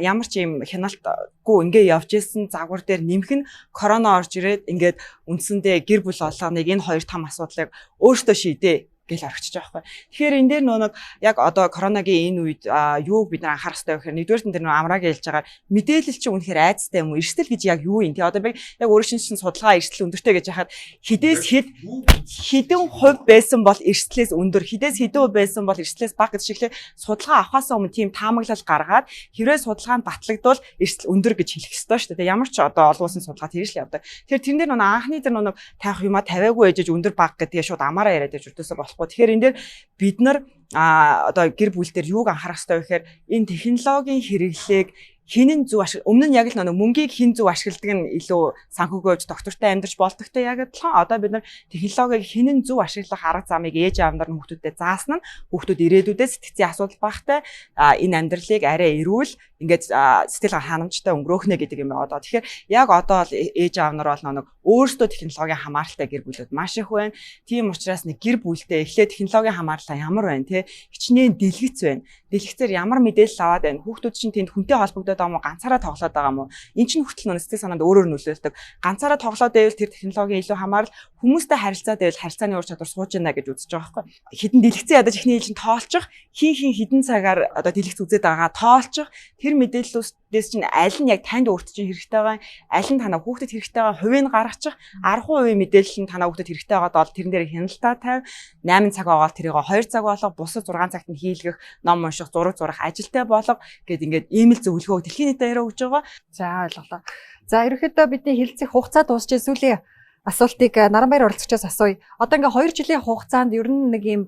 ямар ч юм хяналтгүй ингээ явж исэн загвар дээр нэмэх нь корона орж ирээд ингээд үндсэндээ гэр бүл олгоныг энэ хоёр том асуудлыг өөртөө шийдээ гэл орчихж байгаа байхгүй. Тэгэхээр энэ дээр нэг яг одоо коронагийн энэ үед юуг бид нар анхаарах хэрэгтэй вэ гэхээр нэгдүгээр нь тэр амрааг ялж байгаа мэдээлэл чинь үнэхээр айцтай юм уу? Эрсдэл гэж яг юу юм? Тий одоо би яг өөрөөр чинь судалгаа эрсдэл өндөртэй гэж яхад хідээс хэдэн хувь байсан бол эрсдлээс өндөр, хідээс хэдэн хувь байсан бол эрсдлээс бага гэж шиглээ судалгаа авахаас өмнө тийм таамаглал гаргаад хэрвээ судалгаа нь батлагдвал эрсдэл өндөр гэж хэлэх ёстой шүү дээ. Ямар ч одоо олон улсын судалгаа тэрж л явдаг. Тэгэхээр тэрэн дээр анхны тэр таах юмаа тавиагүй ээжэж өндөр бага гэдгээ шууд амаараа яриад байж өртөөсөө Тэгэхээр энэ дээр бид нар одоо гэр бүл дээр юуг анхаарах хэрэгтэй вэ гэхээр энэ технологийн хэрэглээг хинэн зөв өмнө нь яг л мөнгийг хин зөв ашигладаг нь илүү санхүүгөөж доктортой амьдарч болдогтой яг адилхан одоо бид нар технологиг хинэн зөв ашиглах арга замыг ээж аав нар хүүхдүүдэд заасан нь хүүхдүүд ирээдүйдээ сэтгцийн асуудал багтай энэ амьдралыг арай эрүүл ингээд сэтгэл ханамжтай өнгөрөөхнэ гэдэг юм одоо. Тэгэхээр яг одоо бол ээж аав нар бол нэг өөрсдөө технологийн хамааралтай гэр бүлүүд маш их байна. Тийм учраас нэг гэр бүлдээ эхлээд технологийн хамаарлаа ямар байна те хичнээн дэлгэц байна. Дэлгэцээр ямар мэдээлэл аваад байна. Хүүхдүүд чинь тэнд хүнтэй холбогдоод байгаа юм уу? Ганцаараа тоглоод байгаа юм уу? Энэ чинь хүртэл нөө сэтгэл санаанд өөрөөр нөлөөлдөг. Ганцаараа тоглоод байвал тэр технологийн илүү хамаарал хүмүүстэй харилцаад байвал харилцааны ур чадвар сууж байна гэж үзэж байгаа байхгүй. Хідэн дэлгэцээ ядаж ихний ээлжинд тоолчих, хин хідэн цагаар одоо дэлгэц үзээд байгаа тоолчих. Тэр мэдээллүүдээс чинь аль нь яг танд өөрт чинь хэрэгтэй байгаа, аль нь танаа хүүхдэд хэрэгтэй байгаа хувийг гаргачих, 10% мэдээлэл нь танаа хүүхдэд хэрэгтэй байгаад бол тэрэн дээр хяналтаа тавь, 8 цаг байгаа бол тэрийг 2 цаг болго, бусад 6 цагт нь хийлгэх, ном унших, зураг зурах ажилтай болго гэд ингээд ийм л зөвлөгөө дэлхийн нийтэд яриа өгж байгаа. За ойлголоо. За ерөнхийдөө бидний хэлцэх хугацаа дуусч сүүлийн асуултыг Наранбаяр оролцогчоос асууя. Одоо ингээ 2 жилийн хугацаанд ер нь нэг ийм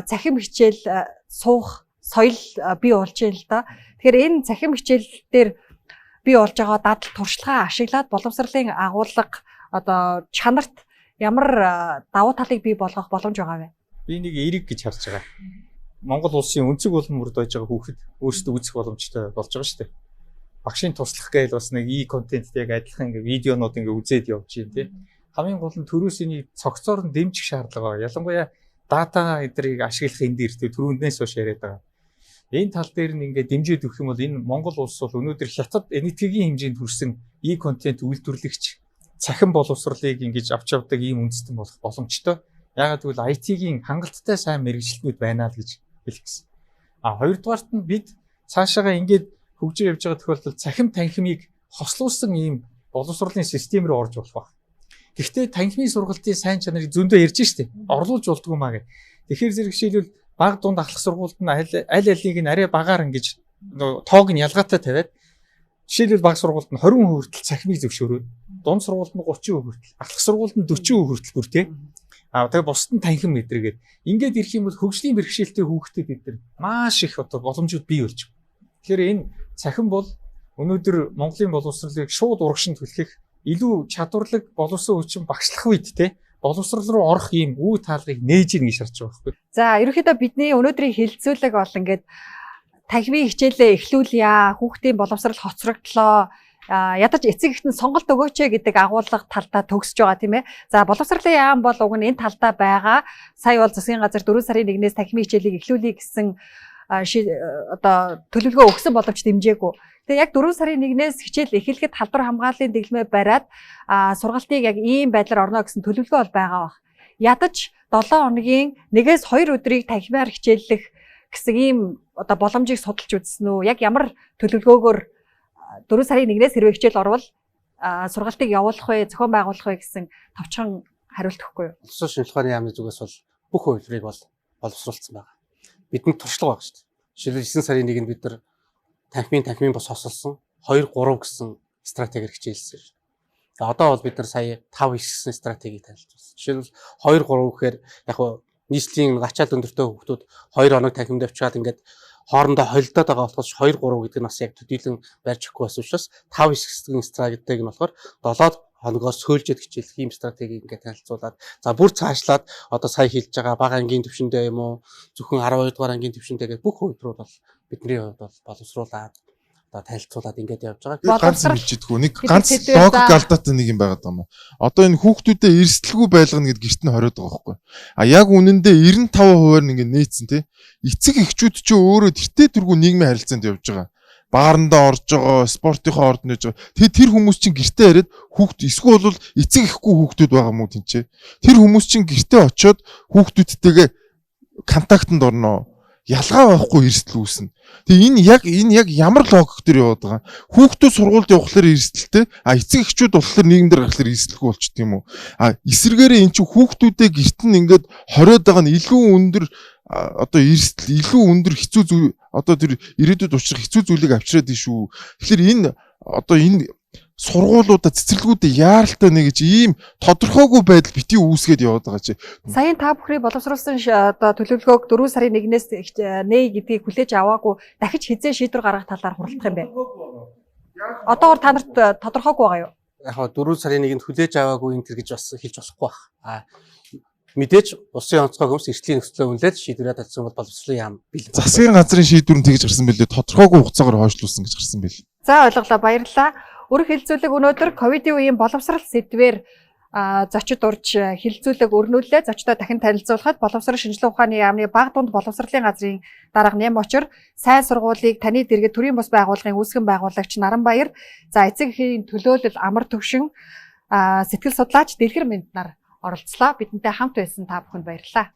цахим хичээл суух соёл бий болж байна л да. Тэгэхээр энэ цахим хичээл дээр бий болж байгаа дадал туршлагаа ашиглаад боловсролын агуулга одоо чанарт ямар давуу талыг бий болгох боломж байгаа вэ? Би нэг эерэг гэж харж байгаа. Монгол улсын өнцөг болон мөрд байж байгаа хүүхэд өөрсдөө үзэх боломжтой болж байгаа шүү дээ. Багшийн туслах гээл бас нэг контенттэй яг адилхан ингээ видеонууд ингээ үзээд явж байна тий. Хамгийн гол нь төрөөсний цогцоор нь дэмжих шаардлага байна. Ялангуяа дата эдрийг ашиглах энэ дээр түрүүндээс хойш яриад байгаа. Энэ тал дээр нь ингээ дэмжиж өгөх юм бол энэ Монгол улс бол өнөөдөр хятад энэтхэгийн хэмжээнд хүрсэн контент үйлдвэрлэгч цахим боловсролыг ингэж авч явдаг ийм үндэстэн болох боломжтой. Ягаад гэвэл IT-ийн хангалттай сайн мэргэжилтнүүд байна л гэж хэлэх гэсэн. Хоёрдугаарт нь бид цаашаага ингээд хөгжиж явж байгаа тохиолдолд цахим танхимыг хослуулсан ийм боловсролын систем рүү орж болох баг. Гэхдээ танхимын сургалтын сайн чанарыг зөндөө ярьж штеп. Орлуулж болдгоо маа гэх. Тэгэхээр зэрэг жишээлбэл бага дунд ахлах сургуульд нь аль алийг нь арай багаар ингэж тоог нь ялгаатай тавиад жишээлбэл бага сургуульд нь 20% хүртэл цахимыг зөвшөөрөөд дунд сургуульд нь 30% хүртэл ахлах сургуульд нь 40% хүртэл бүр тий. Тэгээ бусад нь танхим мэдрээгээд ингээд ирэх юм бол хөгжлийн бэрхшээлтэй хүүхдэд бид нар маш их одоо боломжууд бий болж байна. Тэгэхээр энэ цахим бол өнөөдөр Монголын боловсролыг шууд урагшин түлхэх илүү чадварлаг боловсон хүчин багшлах үед те боловсрол руу орох ийм үе таалгыг нээж ийн гэж харж байгаа байхгүй. За ерөнхийдөө бидний өнөөдрийн хэлэлцүүлэг бол ингээд танхимын хичээлээ эхлүүлье, хүүхдийн боловсрол хоцрогдлоо, ядаж эцэг эхтэн сонголт өгөөч гэдэг агуулга талдаа төгсөж байгаа тийм ээ. За боловсролын яам бол уг нь энэ талдаа байгаа. Сая бол засгийн газар 4 сарын 1-ээс танхимын хичээлийг эхлүүлье гэсэн одоо төлөвлөгөө өгсөн боловч дэмжээгүй. Тэгээ яг 4 сарын 1-ээс хичээл эхлэхэд халдвар хамгааллын дэглэмээ бариад сургалтыг яг ийм байдлаар орно гэсэн төлөвлөгөө бол байгаа баг. Ядаж 7 хоногийн 1-ээс 2 өдрийг танхимаар хичээллэх гэсэн ийм одоо боломжийг судалж үзсэн үү? Яг ямар төлөвлөгөөгөөр 4 сарын 1-ээс хэрвээ хичээл орвол сургалтыг явуулах вэ, зохион байгуулах вэ гэсэн товчхон хариулт өгөхгүй юу? Улсын шинжилгээ ухааны яамны зүгээс бол бүх хувилбарыг бол боловсруулсан байна. Бидний туршлага байгаа шүү дээ. Жишээлбэл 9 сарын 1-нд бид нар танхимын бас хосолсон 2 3 гэсэн стратеги хичээлсэн шүү дээ. Одоо бол бид нар сая 5 9 гэсэн стратегийг танилцуулсан. Жишээлбэл 2 3 гэхээр яг нийслэлийн ачаал өндөртэй хүүхдүүд 2 хоног танхимд авчаад ингээд хоорондоо холилдоод байгаа болохоос 2 3 гэдэг нь бас яг төдийлөн барьж өгөхгүй бас учраас 5 9 гэсэн стратеги нь болохоор 7 хоногоос сөөлжөд хичээлэх ийм стратегийг ингээд танилцуулаад за бүр цаашлаад одоо сая хэлж байгаа бага ангийн төвшөндөө юм уу зөвхөн 12 дугаар ангийн төвшөндөө гэдэг бүх хувьдрууд бол бидний хувьд бол боловсруулаад одоо танилцуулаад ингээд явж байгаа. Ганц юм хэлчихдэггүй нэг ганц логик алдаатай нэг юм байгаад байгаа юм. Одоо энэ хүүхдүүдэд эрсдэлгүй байлгана гэд гэрт нь хориод байгаа байхгүй. Яг үнэндээ 95% нь ингээд нээсэн тий. Эцэг эхчүүд ч өөрөө тэртээ тэргүй нийгмийн харилцаанд явж байгаа. Баарандаа орж байгаа, спортынхоо орд нэж байгаа. Тэр хүмүүс чинь гэртээ яриад хүүхд эсвэл бол эцэг ихгүй хүүхдүүд байгаа мó тэнцээ. Тэр хүмүүс чинь гэртээ очиод хүүхдүүдтэйгээ контактанд орно. Ялгаа байхгүй эрсдэл үүснэ. Тэгээ энэ яг ямар логик төр яваад байгаа. Хүүхдүүд сургуульд явахлаар эрсдэлтэй, эцэг эхчүүд болохоор нийгэмдэр гарахлаар эрсдэлгүй болчт юм уу? Эсвэргээрээ эн чинь хүүхдүүдээ гэрт нь ингээд хориод байгаа нь илүү өндөр одоо эрсдэл, илүү өндөр хэцүү зүйл одоо тэр ирээдүйд учрах хэцүү зүйлийг авчираад ий шүү. Тэгэхээр энэ сургуулиудаа цэцэрлэгүүдэд яаралтай нэг гэж ийм тодорхойгүй байдал бити үүсгээд яваад байгаа чи. Саяын та бүхний боловсруулсан одоо төлөвлөгөөг 4 сарын 1-ээс нээ гэдгийг хүлээж аваагүй дахиж хизээ шийдвэр гаргах талаар хуралдах юм бэ? Одоогор та нарт тодорхойгүй байгаа юу? Яг 4 сарын 1-нд хүлээж аваагүй энэ төр гэж бас хэлж болохгүй байна. Мэдээж улсын онцгой хөмс эрсдлийн нөхцөлөө үнэлээд шийдвэрээ татсан бол боловсролын яам бэлэн. Засгийн газрын шийдвэр нь тэгж гарсан бэлээ. Тодорхойгүй хугацаагаар хойшлуулсан гэж гарсан бэл. За ойлголоо, баярлалаа. Өрх хэлцүүлэг өнөөдөр ковидын үеийн боловсрал сэдвээр зочид урьж хэлцүүлэг өрнүүллээ. Зочдоо дахин танилцуулахад боловсрол шинжилгээ ухааны яамны баг дунд боловсролын газрын дарга Нэм Очор, сайн сургуулийг таны дэргэд төрийн бус байгууллагын үүсгэн байгуулагч Наранбаяр, за эцэг эхийн төлөөлөл Амар Төвшин, сэтгэл судлаач Дэлгэр Мэнд нар оролцлоо. Бидэнтэй хамт байсан та бүхэнд баярлалаа.